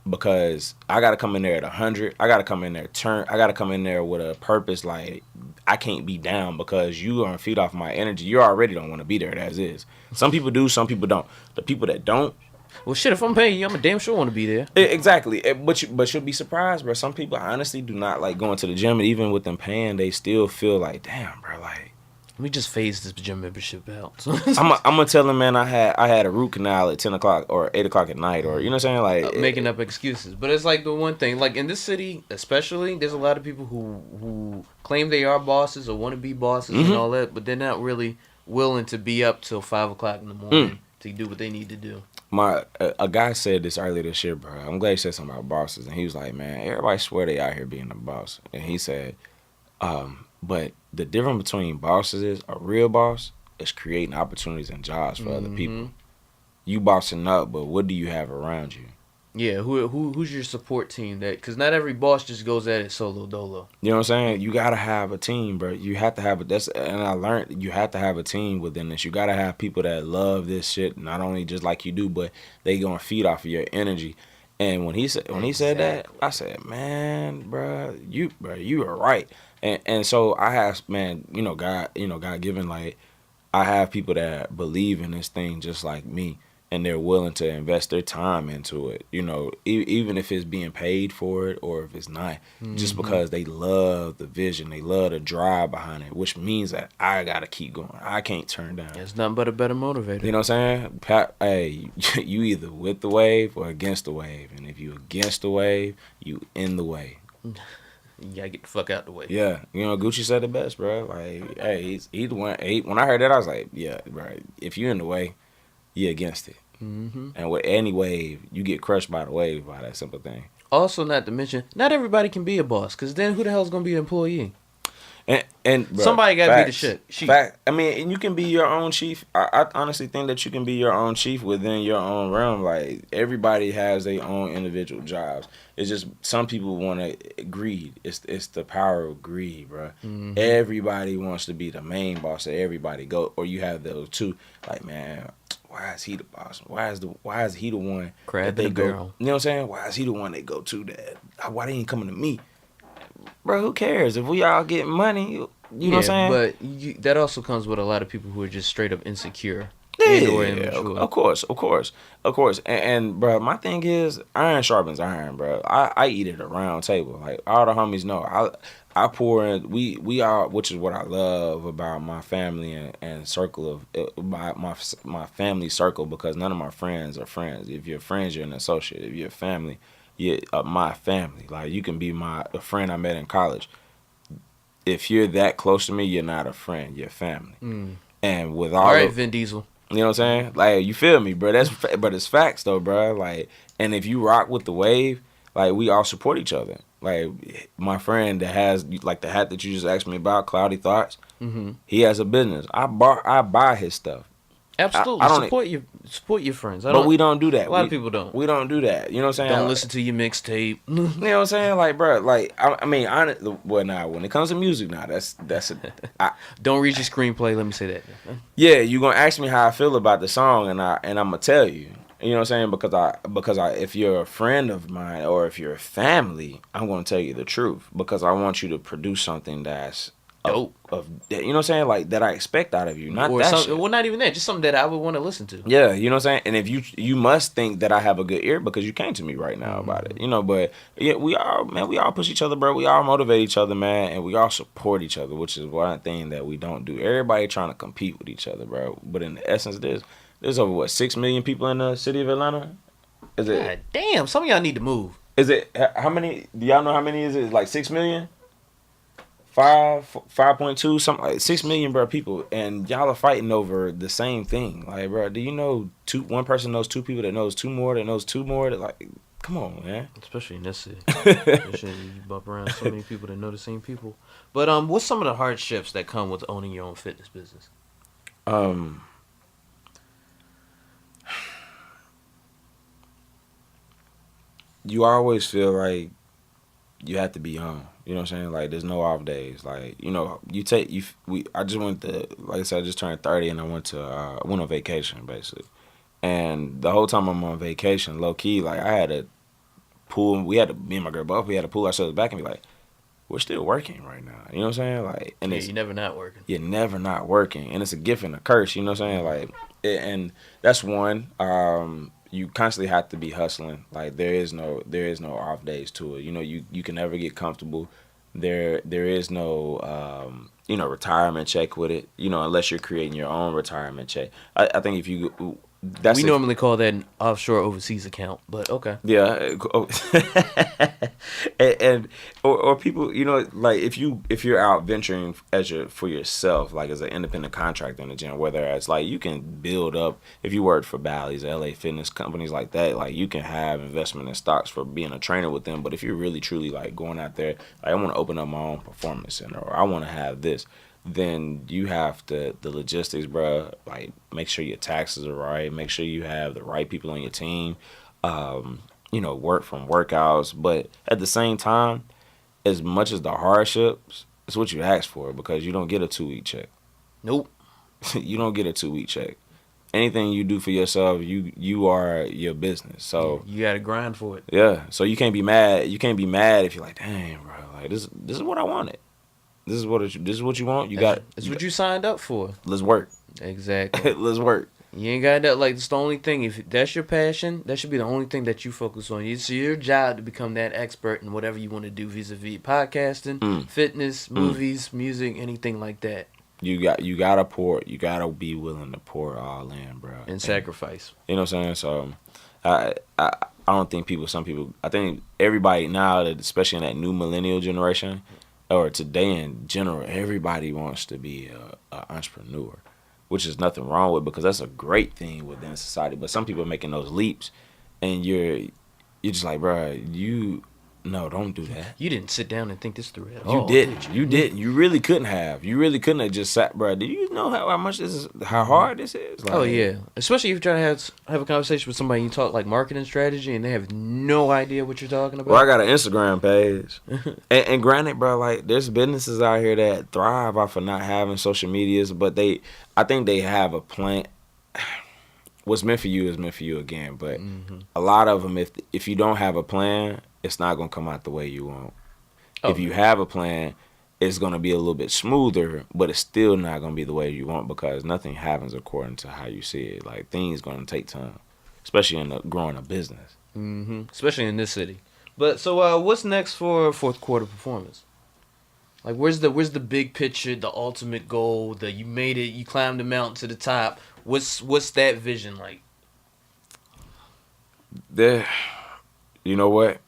Because I got to come in there at 100. I got to come in there I got to come in there with a purpose. Like, I can't be down because you are going to feed off my energy. You already don't want to be there as is. Some people do, some people don't. The people that don't. Well, shit, if I'm paying you, I'm a damn sure want to be there. Exactly. But you'll be surprised, bro. Some people honestly do not like going to the gym. And even with them paying, they still feel like, damn, bro, like, let me just phase this gym membership out. I'm gonna tell them, man, I had a root canal at 10 o'clock or 8 o'clock at night, or, you know what I'm saying, like, making up excuses. But it's like the one thing, like in this city especially, there's a lot of people who claim they are bosses or want to be bosses and all that, but they're not really willing to be up till 5 o'clock in the morning to do what they need to do. A guy said this earlier this year, bro. I'm glad he said something about bosses, and he was like, man, everybody swear they out here being a boss, and he said, but the difference between bosses is a real boss is creating opportunities and jobs for other people. You bossing up, but what do you have around you? Yeah, who's your support team? That because not every boss just goes at it solo dolo. You know what I'm saying? You gotta have a team, bro. You have to have and I learned you have to have a team within this. You gotta have people that love this shit, not only just like you do, but they gonna feed off of your energy. And when he said that, I said, man, bro, you are right. And so I have, man, God given, like, I have people that believe in this thing just like me. And they're willing to invest their time into it, even if it's being paid for it or if it's not, just because they love the vision, they love the drive behind it, which means that I gotta keep going. I can't turn down. It's nothing but a better motivator. You know what I'm saying? Hey, you either with the wave or against the wave, and if you against the wave, you in the way. You gotta get the fuck out the way. Yeah, Gucci said it best, bro. Like, hey, he's the one. When I heard that, I was like, yeah, right. If you in the way, you're against it. And with any wave, you get crushed by the wave, by that simple thing. Also, not to mention, not everybody can be a boss, because then who the hell's gonna be an employee? And bro, somebody gotta be the shit. I mean, and you can be your own chief. I honestly think that you can be your own chief within your own realm. Like, everybody has their own individual jobs. It's just some people want to greed. It's the power of greed, bro. Everybody wants to be the main boss that everybody go. Or you have those two. Like, man, why is he the boss? Why is he the one Crab that they go? barrel. You know what I'm saying? Why is he the one they go to? That why they ain't coming to me? Bro, who cares? If we all get money, you know what I'm saying? But that also comes with a lot of people who are just straight up insecure. Yeah, of course. And bro, my thing is, iron sharpens iron, bro. I eat at a round table. Like, all the homies know. I pour in. We are, which is what I love about my family and circle of my family circle, because none of my friends are friends. If you're friends, you're an associate. If you're family, you're my family. Like, you can be a friend I met in college. If you're that close to me, you're not a friend. You're family. And with all right, Vin Diesel. You know what I'm saying? Like, you feel me, bro? But it's facts though, bro. Like, and if you rock with the wave, like, we all support each other. Like, my friend that has, like, the hat that you just asked me about, Cloudy Thoughts. He has a business. I buy his stuff. Absolutely. Support your friends. But we don't do that. A lot of people don't. We don't do that. You know what I'm saying? Don't listen to your mixtape. You know what I'm saying? Like, bro, like, I mean, when it comes to music now, Don't read your screenplay. Let me say that. Yeah, you gonna ask me how I feel about the song, and I'm gonna tell you. You know what I'm saying? Because if you're a friend of mine or if you're a family, I'm gonna tell you the truth, because I want you to produce something that's dope. You know what I'm saying? Like, that I expect out of you, not or that shit. Well, not even that. Just something that I would want to listen to. Yeah, you know what I'm saying? And if you must think that I have a good ear because you came to me right now about it. But yeah, we all push each other, bro. We all motivate each other, man, and we all support each other, which is one thing that we don't do. Everybody trying to compete with each other, bro. But in the essence, there's over 6 million people in the city of Atlanta. Is it? God damn, some of y'all need to move. Is it how many? Do y'all know how many is it? Like 6 million? 5.2, something like 6 million, bro, people, and y'all are fighting over the same thing. Like, bro, do you know one person knows two people that knows two more that knows two more? That, like, come on, man. Especially in this city. You bump around so many people that know the same people. But what's some of the hardships that come with owning your own fitness business? You always feel like you have to be on. You know what I'm saying? Like, there's no off days. Like, I just went to, like I said, I just turned 30 and I went on vacation, basically. And the whole time I'm on vacation, low key, like, I had a pool. Me and my girl both, we had to pull ourselves back and be like, we're still working right now. You know what I'm saying? Like, and you're never not working. You're never not working. And it's a gift and a curse, you know what I'm saying? Like, and that's one. You constantly have to be hustling. Like, there is no off days to it. You can never get comfortable. There is no retirement check with it. Unless you're creating your own retirement check. I think if you we normally call that an offshore overseas account, but okay. Yeah, or people, like if you're out venturing for yourself, like as an independent contractor in the gym, whether it's like you can build up, if you work for Bally's, LA Fitness, companies like that, like you can have investment in stocks for being a trainer with them. But if you're really truly like going out there, like I want to open up my own performance center, or I want to have this. then you have the logistics, bro. Like, make sure your taxes are right. Make sure you have the right people on your team. Work from workouts. But at the same time, as much as the hardships, it's what you ask for, because you don't get a 2-week check. Nope. You don't get a 2-week check. Anything you do for yourself, you are your business. So you gotta grind for it. Yeah. So you can't be mad. You can't be mad if you're like, dang, bro, like this is what I wanted. This is what you want. It's what you signed up for. Let's work. Exactly. Let's work. You ain't got that. Like, it's the only thing. If that's your passion, that should be the only thing that you focus on. It's your job to become that expert in whatever you want to do, vis-a-vis podcasting, fitness, movies, music, anything like that. You gotta be willing to pour all in, bro, and sacrifice. You know what I'm saying? So, I don't think I think everybody now, especially in that new millennial generation, or today in general, everybody wants to be an entrepreneur, which is nothing wrong with, because that's a great thing within society. But some people are making those leaps, and you're just like, bro, no, don't do that. You didn't sit down and think this through at all. You didn't. You really couldn't have. You really couldn't have just sat, bro. Do you know how much this is? How hard this is? Like, oh yeah, especially if you're trying to have a conversation with somebody, you talk like marketing strategy, and they have no idea what you're talking about. Well, I got an Instagram page, and granted, bro, like, there's businesses out here that thrive off of not having social medias, but I think they have a plan. What's meant for you is meant for you again, but a lot of them, if you don't have a plan, it's not gonna come out the way you want. If you have a plan, it's gonna be a little bit smoother, but it's still not gonna be the way you want, because nothing happens according to how you see it. Like, things gonna take time, especially in growing a business. Especially in this city. But so, what's next for fourth quarter performance? Like, where's the big picture, the ultimate goal? You made it, you climbed the mountain to the top. What's that vision like? You know what?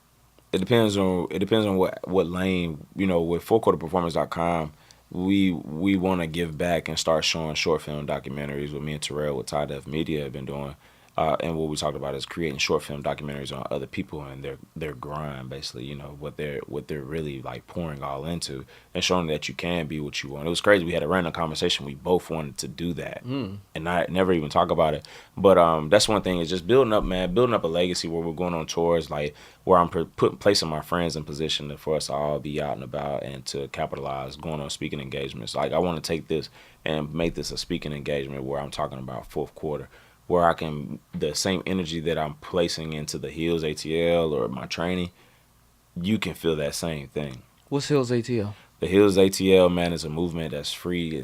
It depends on what lane, with fourthquarterperformance.com, we want to give back and start showing short film documentaries with me and Terrell, with Tide F Media have been doing. And what we talked about is creating short film documentaries on other people and their grind, basically, what they're really like pouring all into, and showing that you can be what you want. It was crazy. We had a random conversation. We both wanted to do that, and I never even talk about it. But that's one thing, is just building up a legacy where we're going on tours, like where I'm placing my friends in position for us to all be out and about and to capitalize, going on speaking engagements. Like, I want to take this and make this a speaking engagement where I'm talking about fourth quarter, where I can, the same energy that I'm placing into the Hills ATL or my training, you can feel that same thing. What's Hills ATL? The Hills ATL, man, is a movement that's free.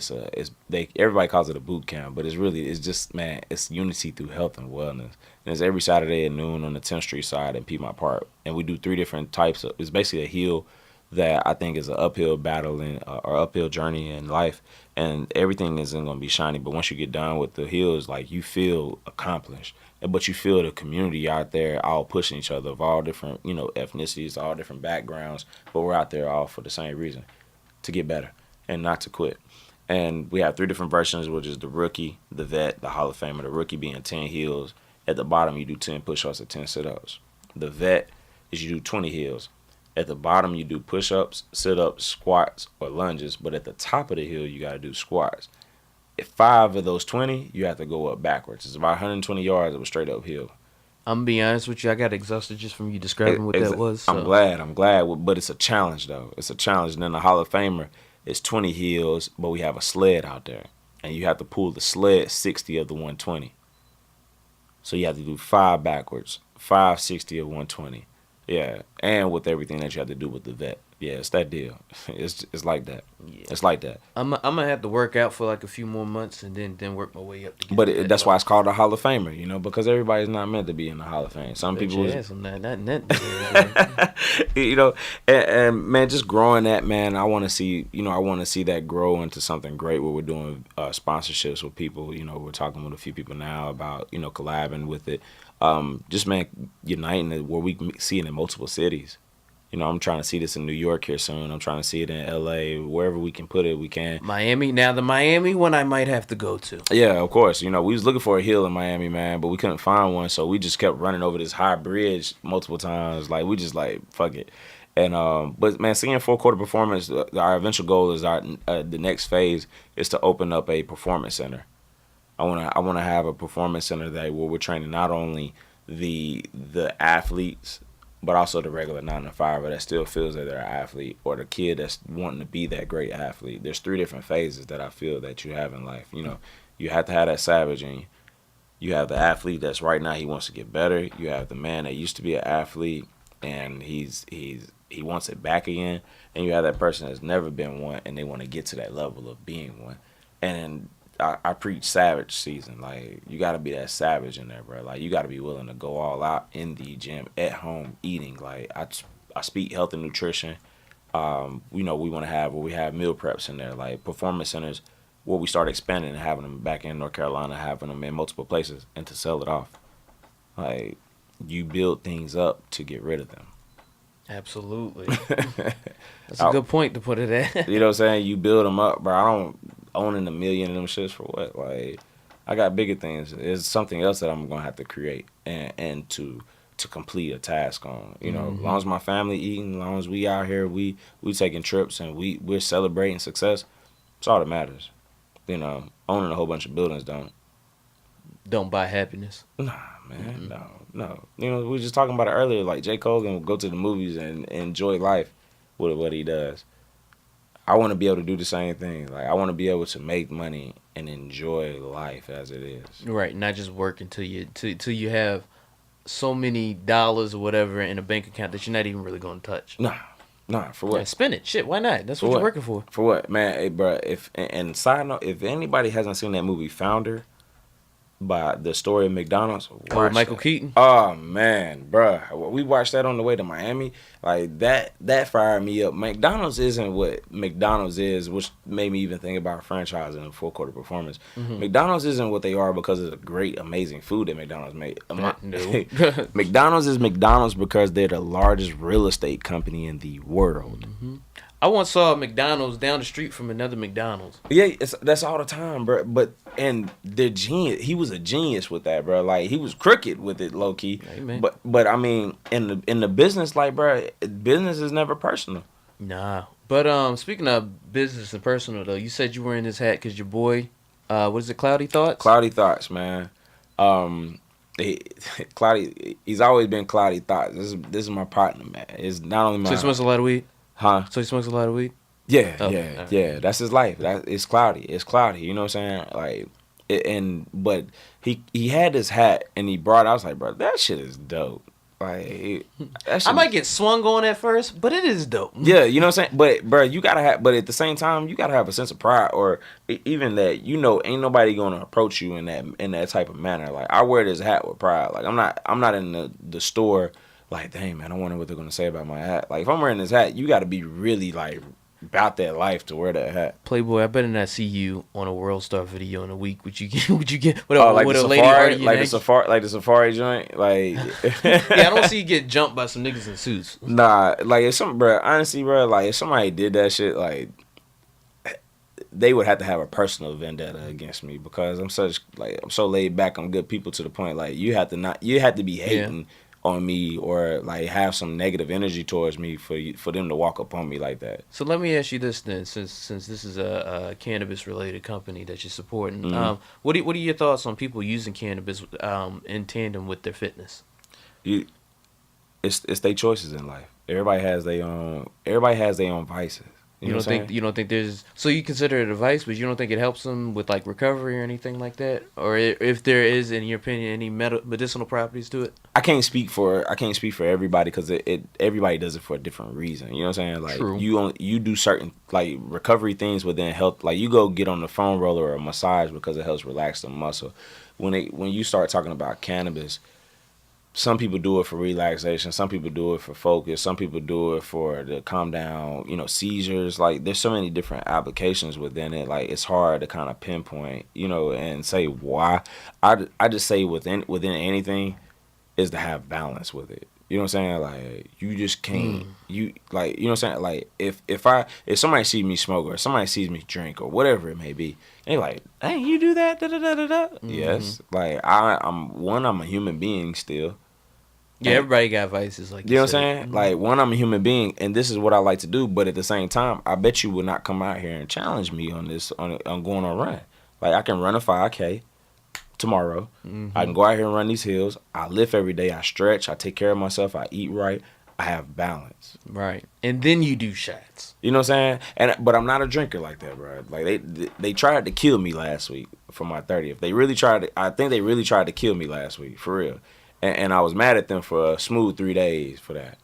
Everybody calls it a boot camp, but it's just, man, it's unity through health and wellness. And it's every Saturday at noon on the 10th Street side in Piedmont Park. And we do 3 different types it's basically a hill that I think is an uphill battle or uphill journey in life, and everything isn't going to be shiny. But once you get done with the hills, like, you feel accomplished, but you feel the community out there all pushing each other of all different, ethnicities, all different backgrounds, but we're out there all for the same reason, to get better and not to quit. And we have 3 different versions, which is the rookie, the vet, the Hall of Famer. The rookie being 10 hills. At the bottom, you do 10 push-ups and 10 sit-ups. The vet is you do 20 hills. At the bottom, you do push-ups, sit-ups, squats, or lunges. But at the top of the hill, you got to do squats. If 5 of those 20, you have to go up backwards. It's about 120 yards of a straight-up hill. I'm going to be honest with you. I got exhausted just from you describing what that was. So. I'm glad. But it's a challenge, though. It's a challenge. And then the Hall of Famer is 20 hills, but we have a sled out there. And you have to pull the sled 60 of the 120. So you have to do 5 backwards, 5 60 of 120. Yeah, and with everything that you have to do with the vet. Yeah, it's that deal. It's like that. Yeah. It's like that. I'm gonna have to work out for like a few more months and then work my way up. But that's why it's called a Hall of Famer, because everybody's not meant to be in the Hall of Fame. Some people, and man, just growing that, man. I want to see, that grow into something great where we're doing sponsorships with people. We're talking with a few people now about collabing with it. Just, man, uniting it where we can see it in multiple cities. I'm trying to see this in New York here soon. I'm trying to see it in LA. Wherever we can put it, we can. Miami. Now, the Miami one I might have to go to. Yeah, of course. We was looking for a hill in Miami, man, but we couldn't find one. So we just kept running over this high bridge multiple times. Like, we just like, fuck it. And but man, seeing full quarter performance, our eventual goal is the next phase is to open up a performance center. I wanna have a performance center where we're training not only the athletes but also the regular 9-to-5er that still feels that they're an athlete, or the kid that's wanting to be that great athlete. There's 3 different phases that I feel that you have in life. You know, you have to have that savage in you. You have the athlete that's right now he wants to get better. You have the man that used to be an athlete and he wants it back again. And you have that person that's never been one and they want to get to that level of being one. And I preach savage season. Like, you got to be that savage in there, bro. Like, you got to be willing to go all out in the gym, at home, eating. Like, I speak health and nutrition. We want to have where we have meal preps in there, like performance centers, where we start expanding and having them back in North Carolina, having them in multiple places, and to sell it off. Like, you build things up to get rid of them. Absolutely. That's a good point to put it at. You know what I'm saying? You build them up, bro. I don't owning 1 million of them shits for what? Like, I got bigger things. There's something else that I'm gonna have to create and to complete a task on. You know, as long as my family eating, as long as we out here, we taking trips and we're celebrating success. It's all that matters. You know, owning a whole bunch of buildings don't buy happiness. Nah, man, no. You know, we were just talking about it earlier. Like, J. Cole can go to the movies and enjoy life with what he does. I want to be able to do the same thing. Like, I want to be able to make money and enjoy life as it is. Right, not just work until you have so many dollars or whatever in a bank account that you're not even really going to touch. Nah, for what? Yeah, spend it. Shit, why not? That's what you're working for. For what? Man, hey, bro, and side note, if anybody hasn't seen that movie Founder, by the story of McDonald's. Oh, Michael Keaton. Oh man, bruh, we watched that on the way to Miami. Like, that fired me up. McDonald's isn't what McDonald's is, which made me even think about franchising and full quarter performance. McDonald's isn't what they are because of the great, amazing food that McDonald's made. No. McDonald's is McDonald's because they're the largest real estate company in the world. I once saw a McDonald's down the street from another McDonald's. Yeah, that's all the time, bro. And they're genius. He was a genius with that, bro. Like, he was crooked with it, low key. Amen. But I mean, in the business, like, bro, business is never personal. Nah. But speaking of business and personal though, you said you were in this hat because your boy, what is it, Cloudy Thoughts? Cloudy Thoughts, man. He's always been Cloudy Thoughts. This is my partner, man. It's not only my. So he smokes a lot of weed. Huh? So he smokes a lot of weed? Yeah, Okay. yeah. That's his life. It's cloudy. It's cloudy. You know what I'm saying? Like, but he had this hat and he brought. I was like, bro, that shit is dope. Like, that shit I might get swung on at first, but it is dope. Yeah, you know what I'm saying? But bro, you gotta have. But at the same time, you gotta have a sense of pride, or even that, you know, ain't nobody gonna approach you in that type of manner. Like, I wear this hat with pride. Like, I'm not in the store. Like, dang, man, I wonder what they're going to say about my hat. Like, if I'm wearing this hat, you got to be really, like, about that life to wear that hat. Playboy, I better not see you on a World Star video in a week. Would you get? With like with the a lady safari, like the safari joint, like. Yeah, I don't see you get jumped by some niggas in suits. Nah, like, if honestly, bro, like, if somebody did that shit, like, they would have to have a personal vendetta against me because I'm so laid back on good people to the point, like, you have to be hating on me or like have some negative energy towards me for them to walk up on me like that. So let me ask you this then, since this is a cannabis related company that you're supporting, what are your thoughts on people using cannabis in tandem with their fitness? It's their choices in life. Everybody has their own vices. You don't think there's, so you consider it a vice, but you don't think it helps them with like recovery or anything like that, or if there is, in your opinion, any medicinal properties to it? I can't speak for everybody because everybody does it for a different reason. You know what I'm saying? Like, True. You do certain like recovery things within health. Like, you go get on the foam roller or a massage because it helps relax the muscle. When you start talking about cannabis, some people do it for relaxation. Some people do it for focus. Some people do it for to calm down, seizures. Like, there's so many different applications within it. Like, it's hard to kind of pinpoint, and say why. I just say within anything is to have balance with it. You know what I'm saying? Like, you just can't. You like, you know what I'm saying? Like, if somebody sees me smoke or somebody sees me drink or whatever it may be, they like, hey, you do that? Da, da, da, da, da. Yes. Like, I'm a human being still. Yeah, everybody got vices, like You know what I'm said. saying? Like, one, I'm a human being, and this is what I like to do. But at the same time, I bet you would not come out here and challenge me on this, on going on a run. Like, I can run a 5K tomorrow. I can go out here and run these hills. I lift every day. I stretch. I take care of myself. I eat right. I have balance. Right. And then you do shots. You know what I'm saying? But I'm not a drinker like that, bro. Like, they tried to kill me last week for my 30th. They really tried to. I think they really tried to kill me last week, for real. And I was mad at them for a smooth 3 days for that.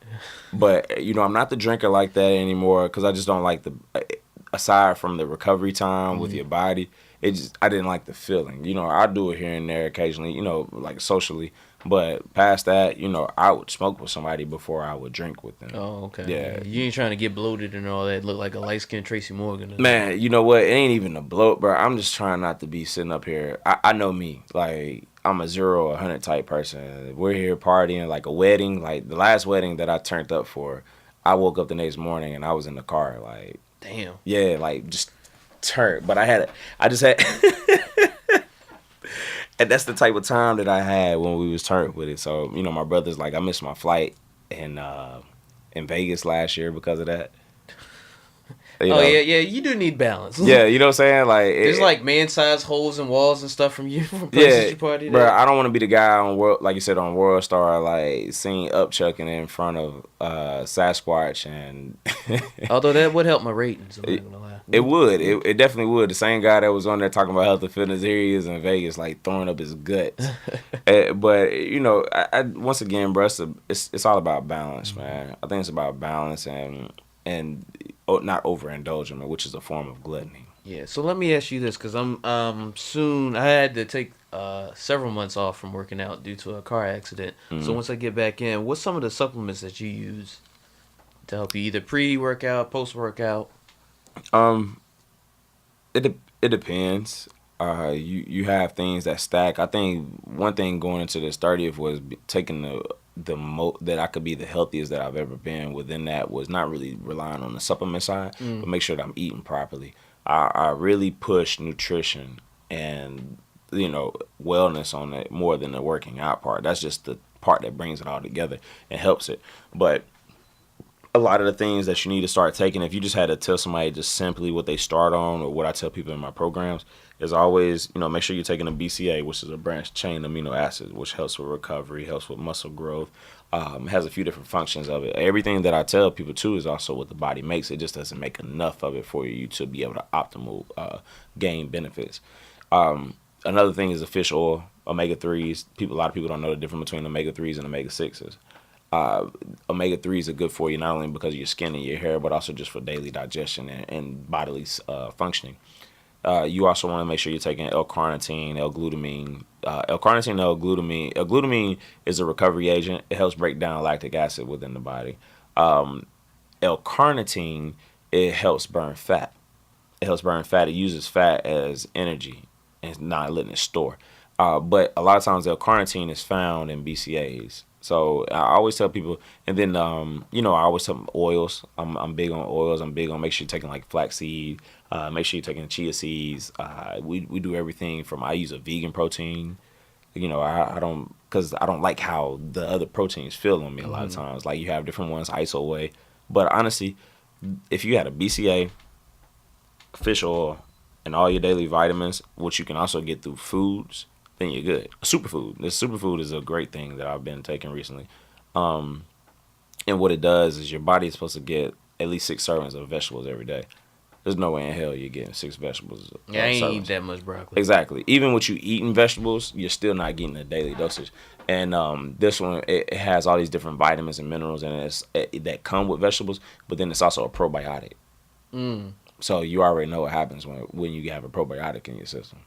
But, you know, I'm not the drinker like that anymore because I just don't like aside from the recovery time with your body, I didn't like the feeling. You know, I do it here and there occasionally, you know, like socially. But past that, you know, I would smoke with somebody before I would drink with them. Oh, okay. Yeah. You ain't trying to get bloated and all that. Look like a light-skinned Tracy Morgan. Man, you know what? It ain't even a bloat, bro. I'm just trying not to be sitting up here. I know me. Like, I'm a 0 or 100 type person. We're here partying, like a wedding. Like, the last wedding that I turned up for, I woke up the next morning and I was in the car. Like, damn. Yeah, like, just turned. But I just had... And that's the type of time that I had when we was turned with it. So, you know, my brother's like, I missed my flight in Vegas last year because of that. You know? Yeah, you do need balance. Yeah, you know what I'm saying? Like, there's like man-sized holes in walls and stuff from places you partied bro, at. I don't want to be the guy on World, like you said, on World Star, like seeing upchucking in front of Sasquatch and. Although that would help my ratings. I'm not gonna lie. It would. It definitely would. The same guy that was on there talking about health and fitness, here he is in Vegas, like throwing up his guts. But you know, I once again, bro, it's all about balance, man. I think it's about balance and not overindulgence, which is a form of gluttony. Yeah. So let me ask you this, because I'm soon. I had to take several months off from working out due to a car accident. So once I get back in, what's some of the supplements that you use to help you either pre-workout, post-workout? It depends. You have things that stack. I think one thing going into this 30th was taking that I could be the healthiest that I've ever been. Within that was not really relying on the supplement side, but make sure that I'm eating properly. I really push nutrition and, you know, wellness on it more than the working out part. That's just the part that brings it all together and helps it. But a lot of the things that you need to start taking, if you just had to tell somebody just simply what they start on, or what I tell people in my programs, is always, you know, make sure you're taking a BCA, which is a branched chain amino acid, which helps with recovery, helps with muscle growth. It has a few different functions of it. Everything that I tell people too is also what the body makes. It just doesn't make enough of it for you to be able to optimal gain benefits. Another thing is the fish oil, omega-3s. A lot of people don't know the difference between omega-3s and omega-6s. Omega-3s are good for you not only because of your skin and your hair, but also just for daily digestion and bodily functioning. You also want to make sure you're taking L-carnitine, L-glutamine. L-carnitine and L-glutamine. L-glutamine is a recovery agent. It helps break down lactic acid within the body. L-carnitine, it helps burn fat. It uses fat as energy and not letting it store. But a lot of times L-carnitine is found in BCAAs. So I always tell people, and then you know, I always tell them oils. I'm big on oils. I'm big on make sure you're taking like flaxseed. Make sure you're taking chia seeds. We do everything from, I use a vegan protein. You know, I don't, because I don't like how the other proteins feel on me a lot of times. Like, you have different ones, ISO whey. But honestly, if you had a BCA, fish oil, and all your daily vitamins, which you can also get through foods, then you're good. A superfood. This superfood is a great thing that I've been taking recently. And what it does is your body is supposed to get at least 6 servings of vegetables every day. There's no way in hell you're getting 6 vegetables. Yeah, I ain't eat that much broccoli. Exactly. Even with you eating vegetables, you're still not getting a daily dosage. And this one, it has all these different vitamins and minerals in it that come with vegetables, but then it's also a probiotic. So you already know what happens when you have a probiotic in your system.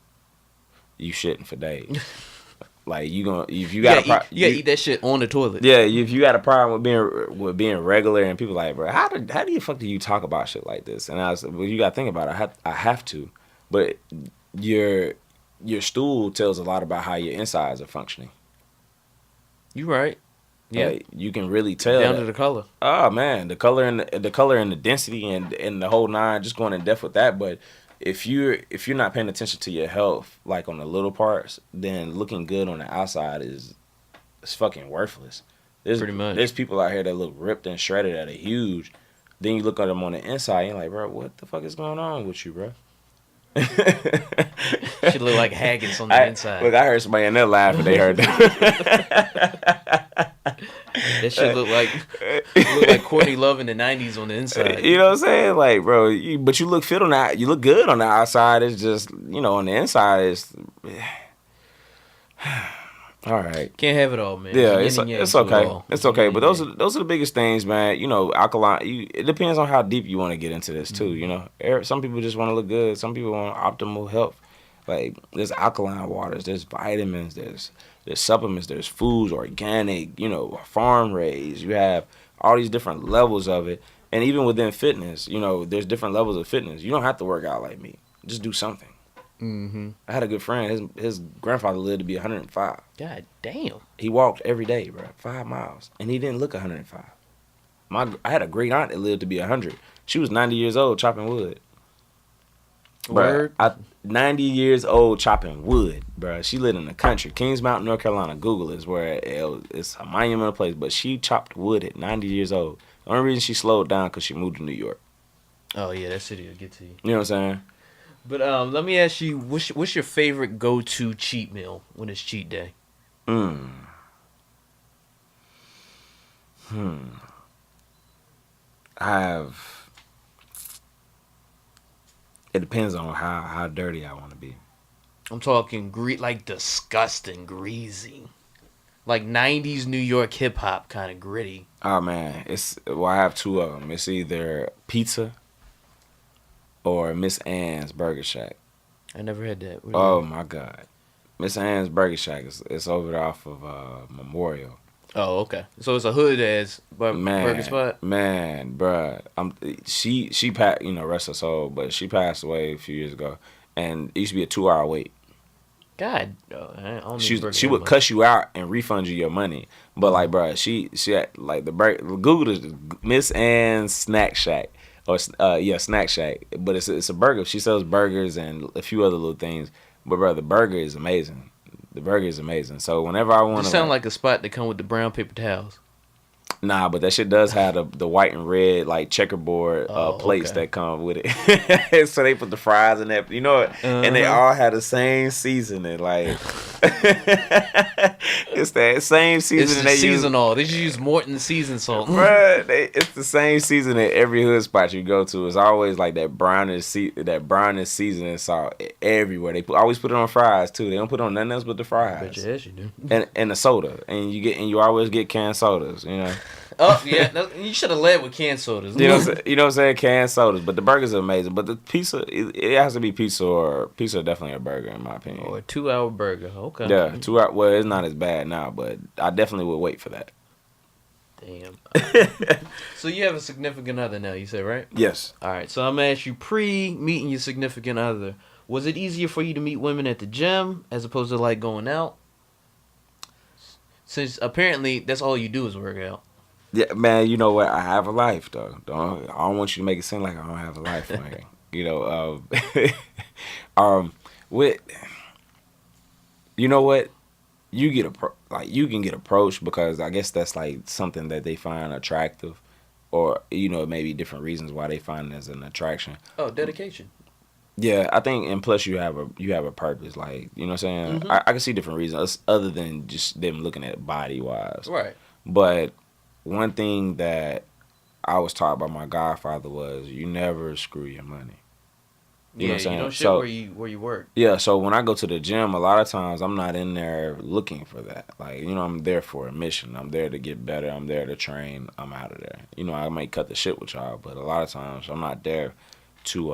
You shitting for days. Like, you gotta eat that shit on the toilet. Yeah, if you got a problem with being regular, and people like, bro, how do you fuck do you talk about shit like this? And I was, well, you gotta think about it. I have to, but your stool tells a lot about how your insides are functioning. You right. Yeah, like, you can really tell down to the color. Oh man, the color and the density and the whole nine. Just going in depth with that, but. If you're not paying attention to your health, like on the little parts, then looking good on the outside is fucking worthless. Pretty much. There's people out here that look ripped and shredded that are huge. Then you look at them on the inside, and you're like, bro, what the fuck is going on with you, bro? She look like haggis on the inside. Look, I heard somebody in there laughing. They heard that. That shit look like Courtney Love in the 90s on the inside. You know what I'm saying? Like, bro, but you look fit on that. You look good on the outside. It's just, on the inside, it's... All right. Can't have it all, man. Yeah, it's okay. It's okay. But those are the biggest things, man. Alkaline. It depends on how deep you want to get into this too. Some people just want to look good. Some people want optimal health. Like, there's alkaline waters. There's vitamins. There's supplements. There's foods, organic. Farm raised. You have all these different levels of it. And even within fitness, there's different levels of fitness. You don't have to work out like me. Just do something. Mm-hmm. I had a good friend. His grandfather lived to be 105. God damn. He walked every day, bro, 5 miles, and he didn't look 105. I had a great aunt that lived to be 100. She was 90 years old chopping wood. Word. 90 years old chopping wood, bro. She lived in the country, Kings Mountain, North Carolina. Google is where it's a monumental place. But she chopped wood at 90 years old. The only reason she slowed down because she moved to New York. Oh yeah, that city will get to you. You know what I'm saying? But let me ask you, what's your favorite go-to cheat meal when it's cheat day? It depends on how dirty I want to be. I'm talking like disgusting, greasy. Like 90s New York hip-hop kind of gritty. Oh, man. I have two of them. It's either pizza or Miss Ann's Burger Shack. I never had that. Oh, my God. Miss Ann's Burger Shack is over there off of Memorial. Oh, okay. So it's a hood-ass burger spot? Man, bruh. She passed, rest her soul, but she passed away a few years ago. And it used to be a 2-hour wait. God, she would cuss you out and refund you your money, but like, bro, she had like the burger. Google is Miss Ann's Snack Shack or Snack Shack, but it's a burger. She sells burgers and a few other little things, but bro, the burger is amazing. The burger is amazing. So whenever I want to, sound like a spot that come with the brown paper towels. Nah, but that shit does have the white and red like checkerboard plates that come with it. So they put the fries in there, and they all have the same seasoning. Like it's that same seasoning. It's the seasonal. They just use Morton season salt. Bruh, it's the same seasoning every hood spot you go to. It's always like that brownish seasoning salt everywhere. They always put it on fries too. They don't put it on nothing else but the fries. Bet your ass you do. And the soda, and you always get canned sodas. Oh yeah, you should have led with canned sodas. You know what I'm saying? Canned sodas, but the burgers are amazing. But the pizza, it has to be pizza or definitely a burger in my opinion. Or a 2-hour burger. Okay. Yeah, 2 hour. Well, it's not as bad now, but I definitely would wait for that. Damn. So you have a significant other now, you said, right? Yes. All right. So I'm gonna ask you, pre-meeting your significant other, was it easier for you to meet women at the gym as opposed to like going out? Since apparently that's all you do is work out. Yeah, man, you know what? I have a life, though. I don't want you to make it seem like I don't have a life, man. You know what? You can get approached because I guess that's like something that they find attractive, or maybe different reasons why they find it as an attraction. Oh, dedication. Yeah, I think, and plus you have a purpose, like what I'm saying. Mm-hmm. I can see different reasons other than just them looking at body wise, right? But one thing that I was taught by my godfather was you never screw your money. You know what I'm saying? You don't shit where you work. Yeah, so when I go to the gym, a lot of times I'm not in there looking for that. Like, I'm there for a mission. I'm there to get better. I'm there to train. I'm out of there. I might cut the shit with y'all, but a lot of times I'm not there to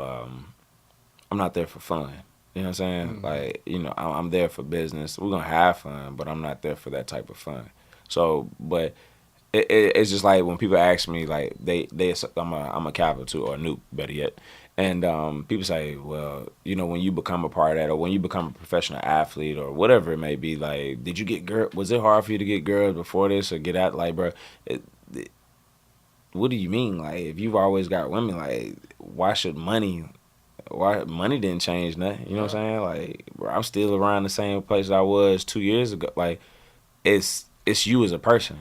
I'm not there for fun. You know what I'm saying? Mm-hmm. Like, I'm there for business. We're gonna have fun, but I'm not there for that type of fun. So, but it's just like when people ask me, like I'm a Kappa too, or a Nuke, better yet. And people say, well, when you become a part of that, or when you become a professional athlete, or whatever it may be, like, did you get girls? Was it hard for you to get girls before this, or get out? Like, bro, what do you mean? Like, if you've always got women, like, why money didn't change nothing? You know what I'm saying? Like, bro, I'm still around the same place I was 2 years ago. Like, it's you as a person.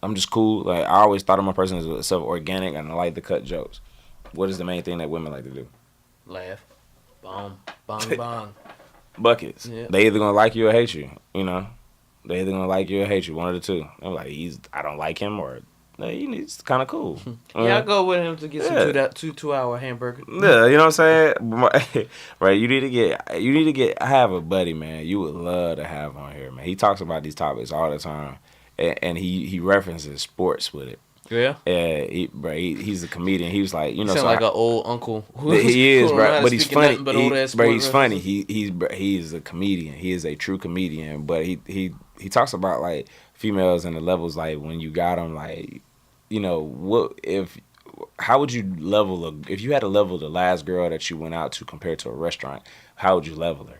I'm just cool. Like I always thought of my person as self organic, and I like to cut jokes. What is the main thing that women like to do? Laugh. Bong. Bong bong. Buckets. Yeah. They either gonna like you or hate you. You know, they either gonna like you or hate you. One of the two. I'm like, I don't like him, or he's kind of cool. Yeah, I go with him to get some 2-hour hamburger. Yeah, you know what I'm saying? Right, you need to get, I have a buddy, man, you would love to have on here, man. He talks about these topics all the time, and he references sports with it. Yeah? Yeah, he's a comedian. He was like, you know. Sound like an old uncle. He is, bro, but he's funny. He's funny. References. He's a comedian. He is a true comedian, but he talks about, like, females and the levels, like, when you got them, like, you know, how would you level if you had to level the last girl that you went out to compared to a restaurant, how would you level her?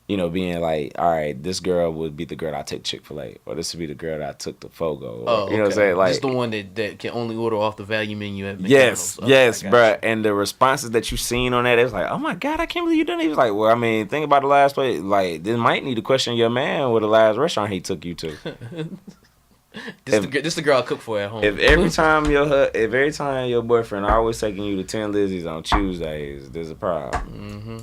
You know, being like, all right, this girl would be the girl I take Chick-fil-A, or this would be the girl that I took to Fogo. Or, you know what I'm saying? Like, just the one that can only order off the value menu at McDonald's. Yes, bro. And the responses that you seen on that, it was like, oh my God, I can't believe you done it. He was like, well, I mean, think about the last place. Like, this might need to question your man with the last restaurant he took you to. This the girl I cook for at home. If every time your boyfriend always taking you to 10 Lizzie's on Tuesdays, there's a problem. Mm-hmm.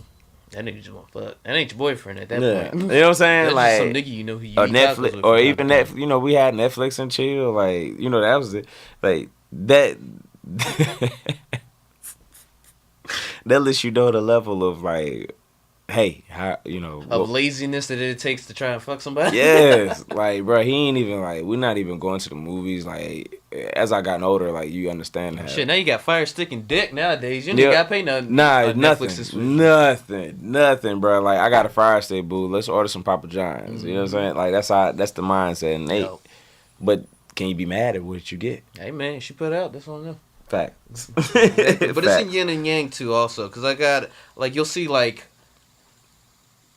That nigga just want to fuck. That ain't your boyfriend at that point. You know what I'm saying? That's like just some nigga you know who you eat Netflix, tacos with or even Netflix. You know, we had Netflix and chill. Like, you know, that was it. Like that. That lets you know the level of, like, hey, how, you know, of laziness that it takes to try and fuck somebody. Yes, like, bro, he ain't even, like, we're not even going to the movies. Like, as I gotten older, like, you understand that. Shit, now you got fire stick and dick nowadays. You ain't got to pay nothing. Nothing, bro. Like, I got a fire stick, boo. Let's order some Papa John's. You know what I'm saying? Like, that's the mindset. And but can you be mad at what you get? Hey, man, she put out. That's on them. Facts. But it's in yin and yang too, also, because I got, like, you'll see, like,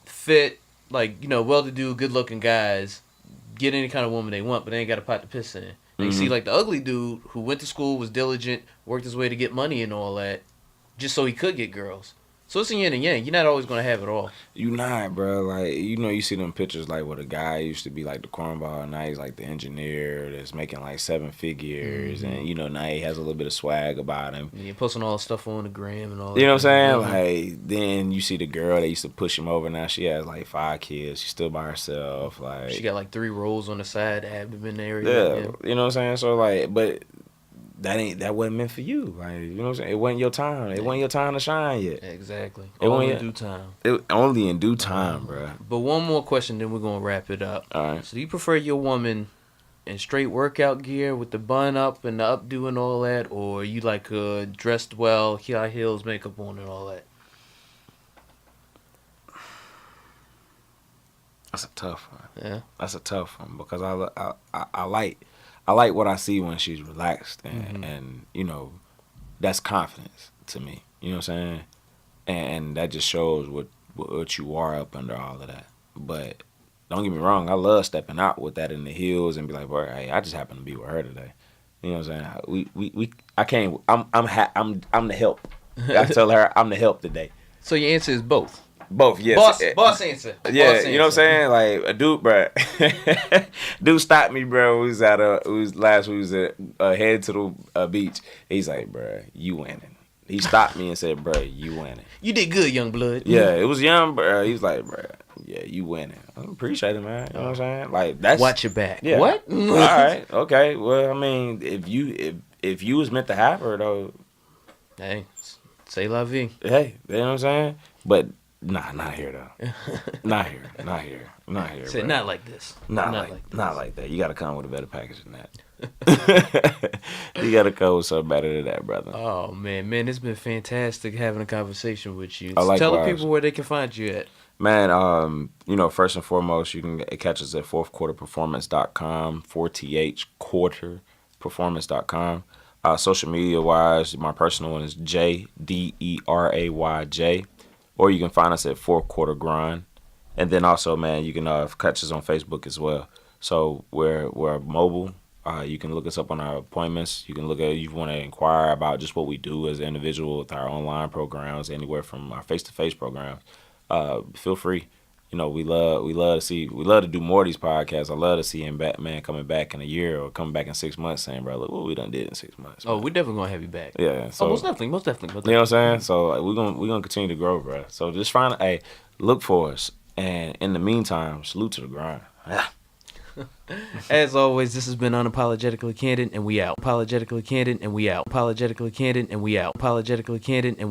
fit, like, you know, well-to-do, good-looking guys get any kind of woman they want, but they ain't got a pot to piss in. And you see, like, the ugly dude who went to school, was diligent, worked his way to get money and all that, just so he could get girls. So it's a yin and yang. You're not always going to have it all. You not, bro. Like, you know, you see them pictures, like, where the guy used to be, like, the cornball, and now he's, like, the engineer that's making, like, 7 figures, and, you know, now he has a little bit of swag about him. Yeah, posting all the stuff on the gram and all that. You know what I'm saying? Like, then you see the girl that used to push him over. Now she has, like, 5 kids. She's still by herself. Like, she got, like, 3 rolls on the side, abdomen area. Yeah, you know what I'm saying? So, like, but that wasn't meant for you. Like, you know what I'm saying? It wasn't your time. It wasn't your time to shine yet. Exactly. Only in due time. Only in due time, bro. But one more question, then we're going to wrap it up. All right. So do you prefer your woman in straight workout gear with the bun up and the updo and all that, or you like dressed well, high heels, makeup on and all that? That's a tough one. Yeah. That's a tough one because I like what I see when she's relaxed and you know, that's confidence to me. You know what I'm saying? And that just shows what you are up under all of that. But don't get me wrong, I love stepping out with that in the heels and be like, bro, hey, I just happen to be with her today. You know what I'm saying? I can't. I'm the help. I tell her I'm the help today. So your answer is both. Both, yes. Boss answer. Yeah, Boss you know what I'm saying? Like, a dude, bro. Dude stopped me, bro. We was headed to the beach. He's like, bro, you winning. He stopped me and said, bro, you winning. You did good, young blood. Yeah, it was young, bro. He was like, bro, yeah, you winning. I appreciate it, man. You know what I'm saying? Like, that's... Watch your back. Yeah. What? All right, okay. Well, I mean, if you was meant to have her, though... Hey, say la vie. Hey, you know what I'm saying? But... Nah, not here though. Not here. Say not like this. Not like that. You gotta come with a better package than that. You gotta come with something better than that, brother. Oh man, it's been fantastic having a conversation with you. Tell the people where they can find you at. Man, you know, first and foremost, you can catch us at fourthquarterperformance.com, 4th quarterperformance.com. Social media wise, my personal one is JDERAYJ. Or you can find us at 4th Quarter Grind. And then also, man, you can catch us on Facebook as well. So we're mobile. You can look us up on our appointments. You can look at, if you want to inquire about just what we do as an individual with our online programs, anywhere from our face-to-face programs. Feel free. you know, we love to do more of these podcasts. I love to see him back, man, coming back in a year or coming back in 6 months saying, bro, look what we done did in 6 months. Oh, man. we definitely gonna have you back. Yeah. So most definitely. You know what I'm saying? So like, we're gonna continue to grow, bro. So just look for us. And in the meantime, salute to the grind. As always, this has been Unapologetically Candid, and we out. Apologetically Candid, and we out. Apologetically Candid, and we out. Apologetically Candid, and we